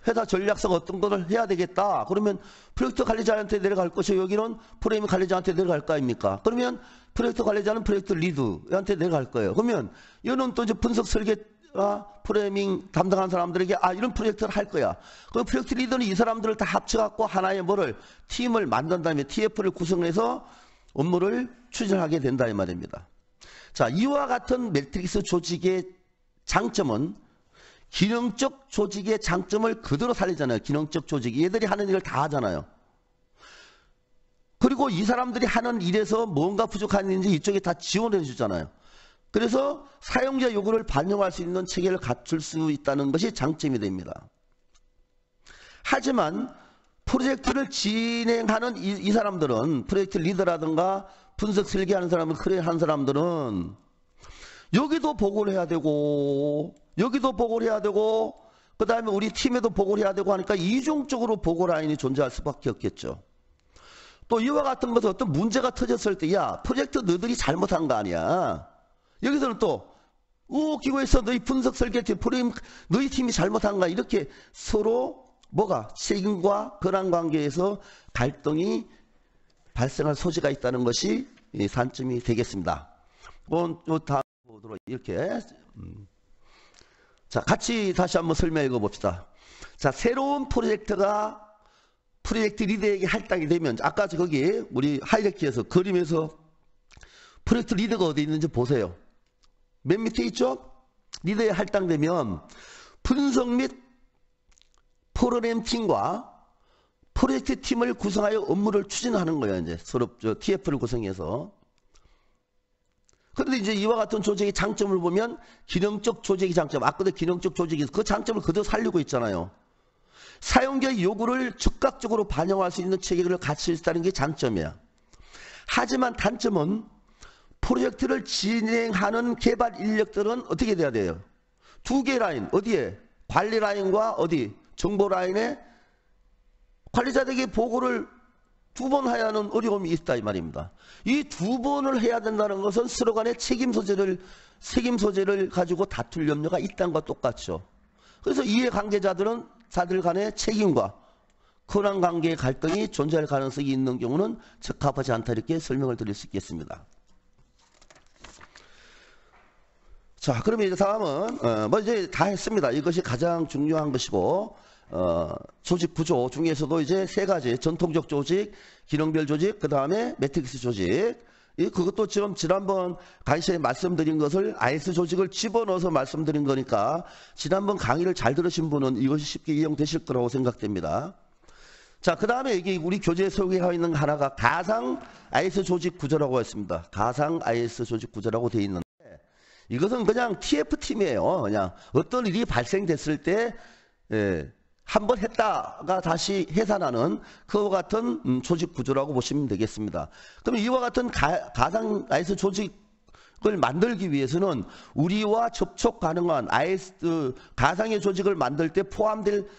회사 전략상 어떤 것을 해야 되겠다. 그러면 프로젝트 관리자한테 내려갈 것이고 여기는 프로그래밍 관리자한테 내려갈 거 아닙니까? 그러면 프로젝트 관리자는 프로젝트 리드한테 내려갈 거예요. 그러면 이거는 또 이제 분석 설계 프로그래밍 담당한 사람들에게 이런 프로젝트를 할 거야. 그 프로젝트 리더는 이 사람들을 다 합쳐갖고 하나의 팀을 만든 다음에 TF를 구성해서 업무를 추진하게 된다 이 말입니다. 자, 이와 같은 매트릭스 조직의 장점은 기능적 조직의 장점을 그대로 살리잖아요. 기능적 조직이 얘들이 하는 일을 다 하잖아요. 그리고 이 사람들이 하는 일에서 뭔가 부족한 일인지 이쪽에 다 지원해 주잖아요. 그래서 사용자 요구를 반영할 수 있는 체계를 갖출 수 있다는 것이 장점이 됩니다. 하지만 프로젝트를 진행하는 이 사람들은 프로젝트 리더라든가 분석 설계하는 사람들은 여기도 보고를 해야 되고 여기도 보고를 해야 되고 그 다음에 우리 팀에도 보고를 해야 되고 하니까 이중적으로 보고 라인이 존재할 수밖에 없겠죠. 또 이와 같은 것은 어떤 문제가 터졌을 때, 야, 프로젝트 너희들이 잘못한 거 아니야. 여기서는 또, 기구에서 너희 분석 설계팀, 너희 팀이 잘못한 거야. 이렇게 서로 뭐가 책임과 권한 관계에서 갈등이 발생할 소지가 있다는 것이 산점이 되겠습니다. 다음 보도록 이렇게. 자, 같이 다시 한번 설명해 봅시다. 자, 새로운 프로젝트 리더에게 할당이 되면, 아까 거기 우리 하이라키에서 그림에서 프로젝트 리더가 어디 있는지 보세요. 맨 밑에 있죠? 리더에 할당되면 분석 및 프로그램 팀과 프로젝트 팀을 구성하여 업무를 추진하는 거예요. 이제 서로 TF를 구성해서. 그런데 이제 이와 같은 조직의 장점을 보면 기능적 조직의 장점, 아까도 기능적 조직이 그 장점을 그대로 살리고 있잖아요. 사용자의 요구를 즉각적으로 반영할 수 있는 체계를 갖출 수 있다는 게 장점이야. 하지만 단점은 프로젝트를 진행하는 개발 인력들은 어떻게 돼야 돼요? 두 개 라인, 어디에? 관리 라인과 어디? 정보 라인에 관리자들에게 보고를 두 번 해야 하는 어려움이 있다 이 말입니다. 이 두 번을 해야 된다는 것은 서로 간의 책임 소재를 가지고 다툴 염려가 있다는 것과 똑같죠. 그래서 이해관계자들은 자들 간의 책임과 권한 관계의 갈등이 존재할 가능성이 있는 경우는 적합하지 않다 이렇게 설명을 드릴 수 있겠습니다. 자, 그러면 이제 다음은 이제 다 했습니다. 이것이 가장 중요한 것이고 조직 구조 중에서도 이제 세 가지 전통적 조직, 기능별 조직, 그 다음에 매트릭스 조직. 그것도 지난번 강의시에 말씀드린 것을 IS 조직을 집어넣어서 말씀드린 거니까 지난번 강의를 잘 들으신 분은 이것이 쉽게 이용되실 거라고 생각됩니다. 자, 그 다음에 이게 우리 교재에 소개하고 있는 하나가 가상 IS 조직 구조라고 했습니다. 가상 IS 조직 구조라고 되어 있는데 이것은 그냥 TF팀이에요. 그냥 어떤 일이 발생됐을 때 한번 했다가 다시 해산하는 그와 같은 조직 구조라고 보시면 되겠습니다. 그럼 이와 같은 가상 IS 조직을 만들기 위해서는 우리와 접촉 가능한 IS 가상의 조직을 만들 때 포함될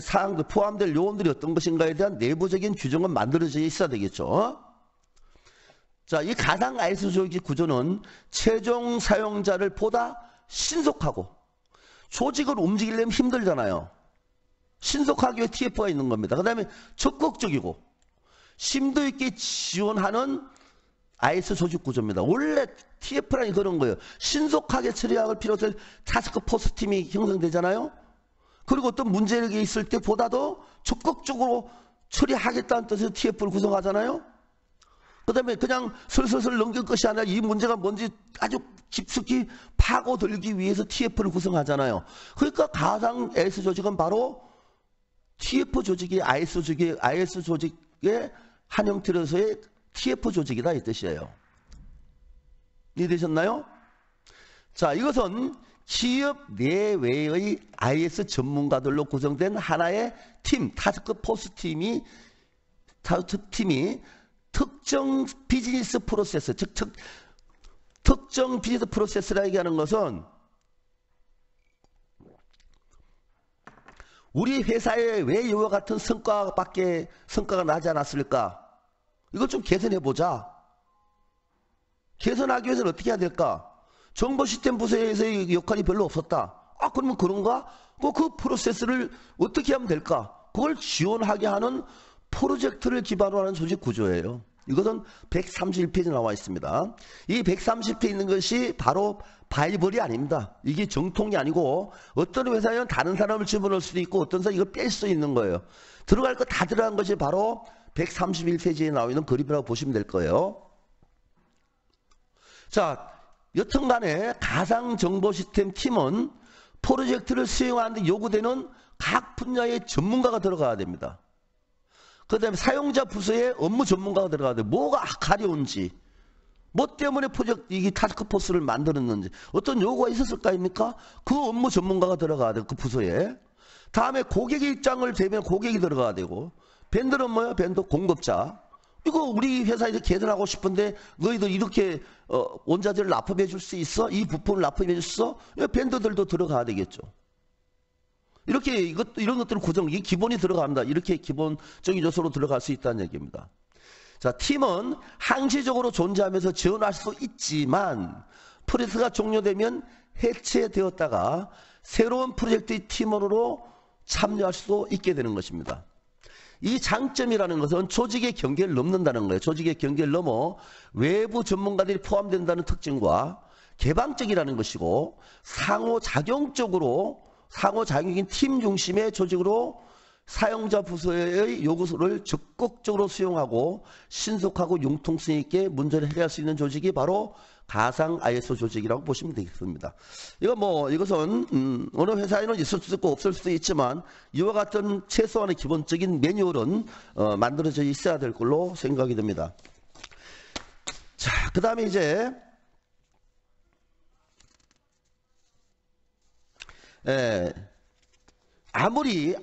사항들, 포함될 요원들이 어떤 것인가에 대한 내부적인 규정은 만들어져 있어야 되겠죠. 자, 이 가상 IS 조직 구조는 최종 사용자를 보다 신속하고 조직을 움직이려면 힘들잖아요. 신속하기 위해 TF가 있는 겁니다. 그 다음에 적극적이고 심도 있게 지원하는 IS 조직 구조입니다. 원래 TF라니 그런 거예요. 신속하게 처리할 필요없을 타스크 포스 팀이 형성되잖아요. 그리고 어떤 문제가 있을 때 보다도 적극적으로 처리하겠다는 뜻에서 TF를 구성하잖아요. 그 다음에 그냥 슬슬 넘길 것이 아니라 이 문제가 뭔지 아주 깊숙이 파고들기 위해서 TF를 구성하잖아요. 그러니까 가상 IS 조직은 바로 TF 조직이 IS 조직의 한 형태로서의 TF 조직이다 이 뜻이에요. 이해되셨나요? 자, 이것은 기업 내외의 IS 전문가들로 구성된 하나의 팀, 타스크 포스 팀이 특정 비즈니스 프로세스, 즉 특정 비즈니스 프로세스라 얘기하는 것은 우리 회사에 왜 이와 같은 성과가 나지 않았을까? 이걸 좀 개선해보자. 개선하기 위해서는 어떻게 해야 될까? 정보 시스템 부서에서의 역할이 별로 없었다. 그러면 그런가? 그 프로세스를 어떻게 하면 될까? 그걸 지원하게 하는 프로젝트를 기반으로 하는 조직 구조예요. 이것은 131페이지에 나와 있습니다. 이 130페이지에 있는 것이 바로 바이블이 아닙니다. 이게 정통이 아니고 어떤 회사에는 다른 사람을 집어넣을 수도 있고 어떤 회사는 이걸 뺄 수 있는 거예요. 들어갈 거 다 들어간 것이 바로 131페이지에 나와 있는 그림이라고 보시면 될 거예요. 자, 여튼간에 가상정보시스템 팀은 프로젝트를 수행하는 데 요구되는 각 분야의 전문가가 들어가야 됩니다. 그 다음에 사용자 부서에 업무 전문가가 들어가야 돼요. 뭐가 가려운지, 뭐 때문에 이 타스크포스를 만들었는지, 어떤 요구가 있었을까 아닙니까? 그 업무 전문가가 들어가야 돼요. 그 부서에. 다음에 고객의 입장을 대면 고객이 들어가야 되고, 벤더는 뭐예요? 벤더 공급자. 이거 우리 회사에서 개선하고 싶은데 너희들 이렇게 원자재를 납품해 줄 수 있어? 이 부품을 납품해 줄 수 있어? 벤더들도 들어가야 되겠죠. 이렇게 이런 것들을 구성, 이 기본이 들어갑니다. 이렇게 기본적인 요소로 들어갈 수 있다는 얘기입니다. 자, 팀은 항시적으로 존재하면서 지원할 수 있지만 프로젝트가 종료되면 해체되었다가 새로운 프로젝트의 팀원으로 참여할 수도 있게 되는 것입니다. 이 장점이라는 것은 조직의 경계를 넘는다는 거예요. 조직의 경계를 넘어 외부 전문가들이 포함된다는 특징과 개방적이라는 것이고 상호작용적인 팀 중심의 조직으로 사용자 부서의 요구를 적극적으로 수용하고 신속하고 융통성 있게 문제를 해결할 수 있는 조직이 바로 가상 ISO 조직이라고 보시면 되겠습니다. 이것은 어느 회사에는 있을 수도 있고 없을 수도 있지만 이와 같은 최소한의 기본적인 매뉴얼은 만들어져 있어야 될 걸로 생각이 듭니다. 자, 그 다음에 이제 아무리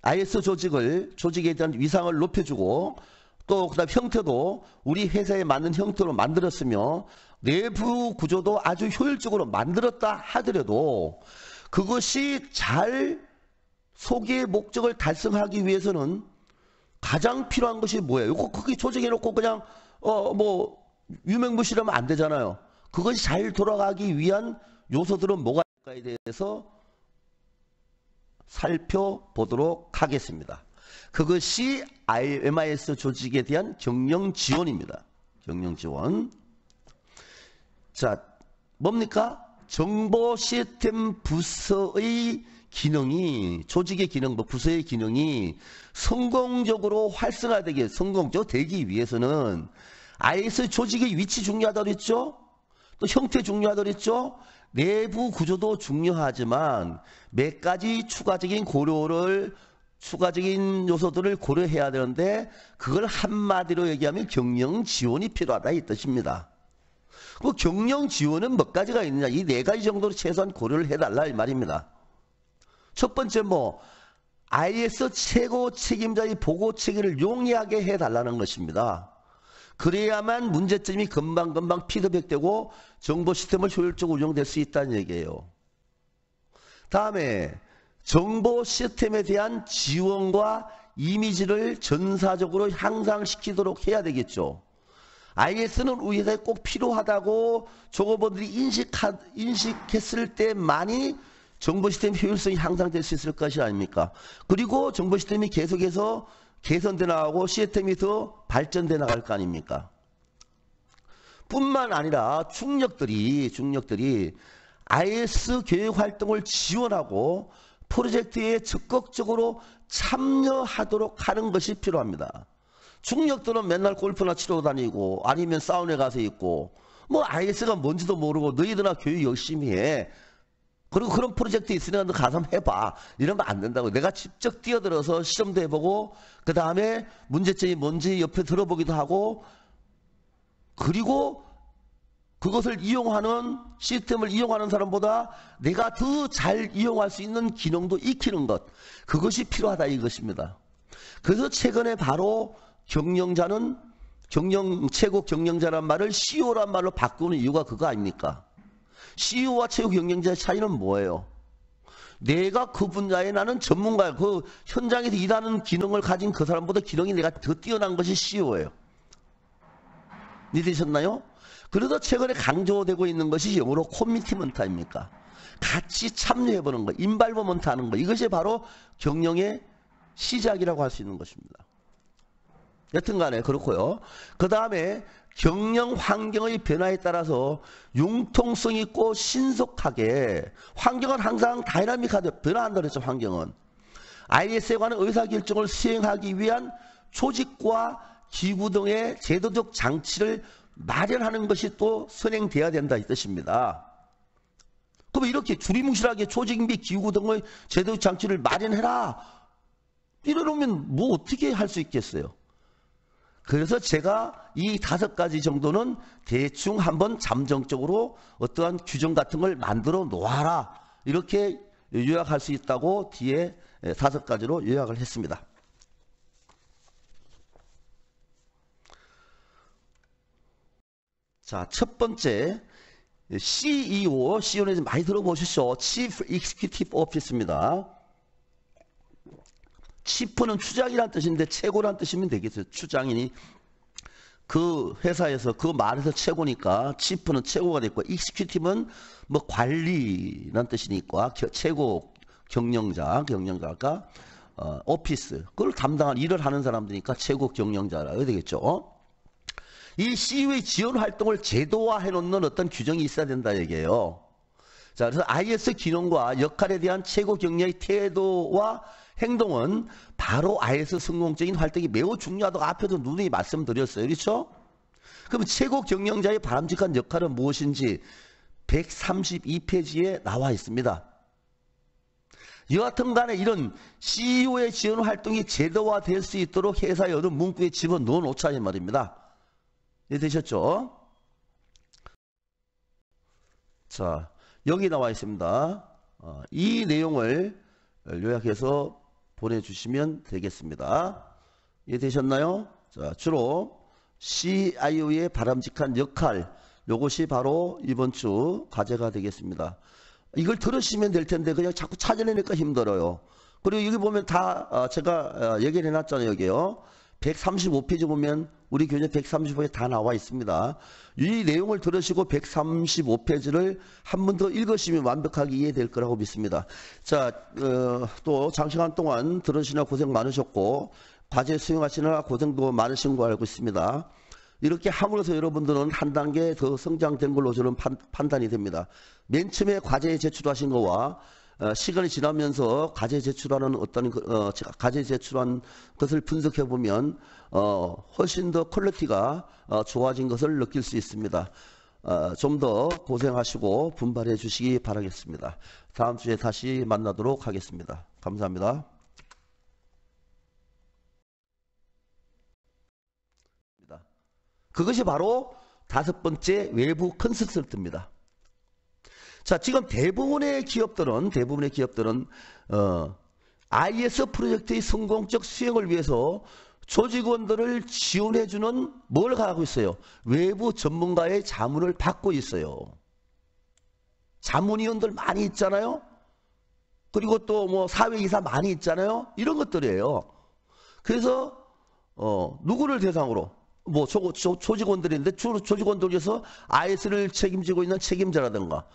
ISO 조직에 대한 위상을 높여주고 또 그다음 형태도 우리 회사에 맞는 형태로 만들었으며 내부 구조도 아주 효율적으로 만들었다 하더라도 그것이 잘 소기의 목적을 달성하기 위해서는 가장 필요한 것이 뭐예요? 이거 크게 조직해놓고 그냥 유명무실하면 안 되잖아요. 그것이 잘 돌아가기 위한 요소들은 뭐가 있을까에 대해서 살펴보도록 하겠습니다. 그것이 MIS 조직에 대한 경영 지원입니다. 경영 지원. 자, 뭡니까? 정보 시스템 부서의 기능이, 조직의 기능, 부서의 기능이 성공적으로 되기 위해서는 IS 조직의 위치 중요하다고 했죠? 또 형태 중요하다고 했죠? 내부 구조도 중요하지만 몇 가지 추가적인 요소들을 고려해야 되는데 그걸 한마디로 얘기하면 경영 지원이 필요하다 이 뜻입니다. 그 경영 지원은 몇 가지가 있느냐? 이 네 가지 정도로 최소한 고려를 해달라 이 말입니다. 첫 번째 IS 최고 책임자의 보고 체계를 용이하게 해달라는 것입니다. 그래야만 문제점이 금방 피드백되고 정보 시스템을 효율적으로 운영될 수 있다는 얘기예요. 다음에 정보 시스템에 대한 지원과 이미지를 전사적으로 향상시키도록 해야 되겠죠. IS는 우리 회사에 꼭 필요하다고 조업원들이 인식했을 때만이 정보 시스템 효율성이 향상될 수 있을 것이 아닙니까? 그리고 정보 시스템이 계속해서 개선돼 나가고 시스템이 더 발전돼 나갈 거 아닙니까? 뿐만 아니라 중력들이 IS 교육 활동을 지원하고 프로젝트에 적극적으로 참여하도록 하는 것이 필요합니다. 중력들은 맨날 골프나 치러 다니고 아니면 사우나에 가서 있고 IS가 뭔지도 모르고 너희들아 교육 열심히 해. 그리고 그런 프로젝트 있으니까 너 가서 해봐. 이러면 안 된다고. 내가 직접 뛰어들어서 시험도 해보고 그 다음에 문제점이 뭔지 옆에 들어보기도 하고 그리고 그것을 이용하는 시스템을 이용하는 사람보다 내가 더 잘 이용할 수 있는 기능도 익히는 것. 그것이 필요하다 이것입니다. 그래서 최근에 바로 최고 경영자란 말을 CEO란 말로 바꾸는 이유가 그거 아닙니까? CEO와 최고 경영자의 차이는 뭐예요? 내가 그 분야에 나는 전문가야. 그 현장에서 일하는 기능을 가진 그 사람보다 기능이 내가 더 뛰어난 것이 CEO예요. 이해되셨나요? 그래서 최근에 강조되고 있는 것이 영어로 커미트먼트 아닙니까? 같이 참여해보는 거, 인발버먼트 하는 거. 이것이 바로 경영의 시작이라고 할 수 있는 것입니다. 여튼 간에 그렇고요. 그 다음에 경영 환경의 변화에 따라서 융통성 있고 신속하게 환경은 항상 다이나믹하게 변화한다고 그랬죠. 환경은. IS에 관한 의사결정을 수행하기 위한 조직과 기구 등의 제도적 장치를 마련하는 것이 또 선행돼야 된다 이 뜻입니다. 그럼 이렇게 두리뭉실하게 조직 및 기구 등의 제도적 장치를 마련해라. 이러면 어떻게 할 수 있겠어요? 그래서 제가 이 5가지 정도는 대충 한번 잠정적으로 어떠한 규정 같은 걸 만들어 놓아라. 이렇게 요약할 수 있다고 뒤에 5가지로 요약을 했습니다. 자, 첫 번째 CEO는 많이 들어보셨죠? Chief Executive Office입니다. 치프는 추장이란 뜻인데 최고란 뜻이면 되겠어요. 추장이니 그 회사에서 그 말에서 최고니까 치프는 최고가 됐고, 익스큐티브는 뭐 관리란 뜻이니까 최고 경영자가 오피스 그걸 담당한 일을 하는 사람들이니까 최고 경영자라 되겠죠. 이 CEO의 지원 활동을 제도화해 놓는 어떤 규정이 있어야 된다 얘기예요. 자, 그래서 IS 기능과 역할에 대한 최고 경영의 태도와 행동은 바로 IS 성공적인 활동이 매우 중요하다고 앞에도 누누이 말씀드렸어요. 그렇죠? 그럼 최고 경영자의 바람직한 역할은 무엇인지 132페이지에 나와 있습니다. 여하튼 간에 이런 CEO의 지원 활동이 제도화될 수 있도록 회사의 어느 문구에 집어넣어 놓자 이 말입니다. 이해되셨죠? 자, 여기 나와 있습니다. 이 내용을 요약해서 보내주시면 되겠습니다. 이해되셨나요? 자, 주로 CIO의 바람직한 역할, 이것이 바로 이번 주 과제가 되겠습니다. 이걸 들으시면 될 텐데 그냥 자꾸 찾아내니까 힘들어요. 그리고 여기 보면 다 제가 얘기를 해놨잖아요. 여기요. 135페이지 보면 우리 교재 135에 다 나와 있습니다. 이 내용을 들으시고 135페이지를 한 번 더 읽으시면 완벽하게 이해될 거라고 믿습니다. 자, 또 장시간 동안 들으시느라 고생 많으셨고 과제 수행하시느라 고생도 많으신 거 알고 있습니다. 이렇게 함으로써 여러분들은 한 단계 더 성장된 걸로 저는 판단이 됩니다. 맨 처음에 과제에 제출하신 거와 시간이 지나면서 과제 제출하는 과제 제출한 것을 분석해 보면 훨씬 더 퀄리티가 좋아진 것을 느낄 수 있습니다. 좀 더 고생하시고 분발해 주시기 바라겠습니다. 다음 주에 다시 만나도록 하겠습니다. 감사합니다. 그것이 바로 5번째 외부 컨설턴트입니다. 자, 지금 대부분의 기업들은 IS 프로젝트의 성공적 수행을 위해서 조직원들을 지원해주는 뭘 하고 있어요? 외부 전문가의 자문을 받고 있어요. 자문위원들 많이 있잖아요. 그리고 또 뭐 사회이사 많이 있잖아요. 이런 것들이에요. 그래서 누구를 대상으로? 뭐 조직원들인데 주로 조직원들 중에서 IS를 책임지고 있는 책임자라든가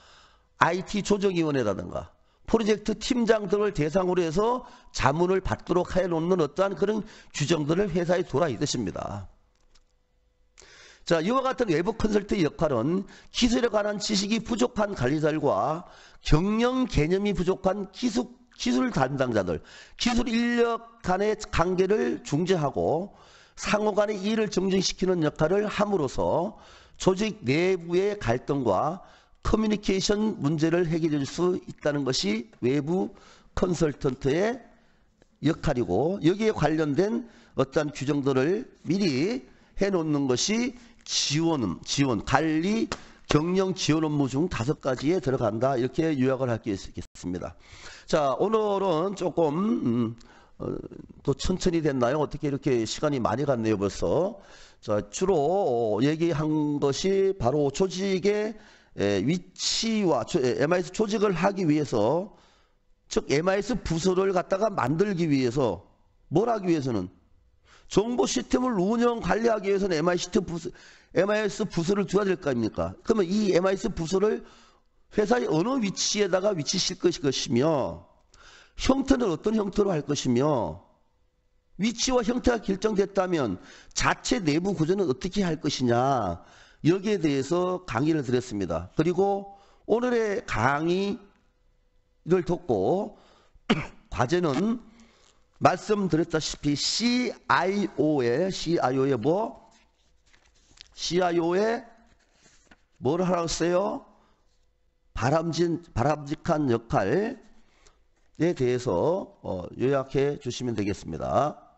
IT 조정위원회라든가 프로젝트 팀장 등을 대상으로 해서 자문을 받도록 해놓는 어떠한 그런 규정들을 회사에 둬라 이 뜻입니다. 자, 이와 같은 외부 컨설트의 역할은 기술에 관한 지식이 부족한 관리자들과 경영 개념이 부족한 기술 담당자들, 기술 인력 간의 관계를 중재하고 상호 간의 이해를 정정시키는 역할을 함으로써 조직 내부의 갈등과 커뮤니케이션 문제를 해결해 줄 수 있다는 것이 외부 컨설턴트의 역할이고, 여기에 관련된 어떤 규정들을 미리 해놓는 것이 지원, 관리, 경영 지원 업무 중 5가지에 들어간다. 이렇게 요약을 할 수 있겠습니다. 자, 오늘은 조금 또 천천히 됐나요? 어떻게 이렇게 시간이 많이 갔네요 벌써. 자, 주로 얘기한 것이 바로 조직의 위치와 MIS 조직을 하기 위해서, 즉 MIS 부서를 갖다가 만들기 위해서 뭘 하기 위해서는 정보 시스템을 운영 관리하기 위해서는 MIS 부서를 둬야 될 거 아닙니까? 그러면 이 MIS 부서를 회사의 어느 위치에다가 위치실 것이며 형태는 어떤 형태로 할 것이며 위치와 형태가 결정됐다면 자체 내부 구조는 어떻게 할 것이냐, 여기에 대해서 강의를 드렸습니다. 그리고 오늘의 강의를 듣고 과제는 말씀드렸다시피 CIO의 뭘 하라고 했어요? 바람직한 역할에 대해서 요약해 주시면 되겠습니다.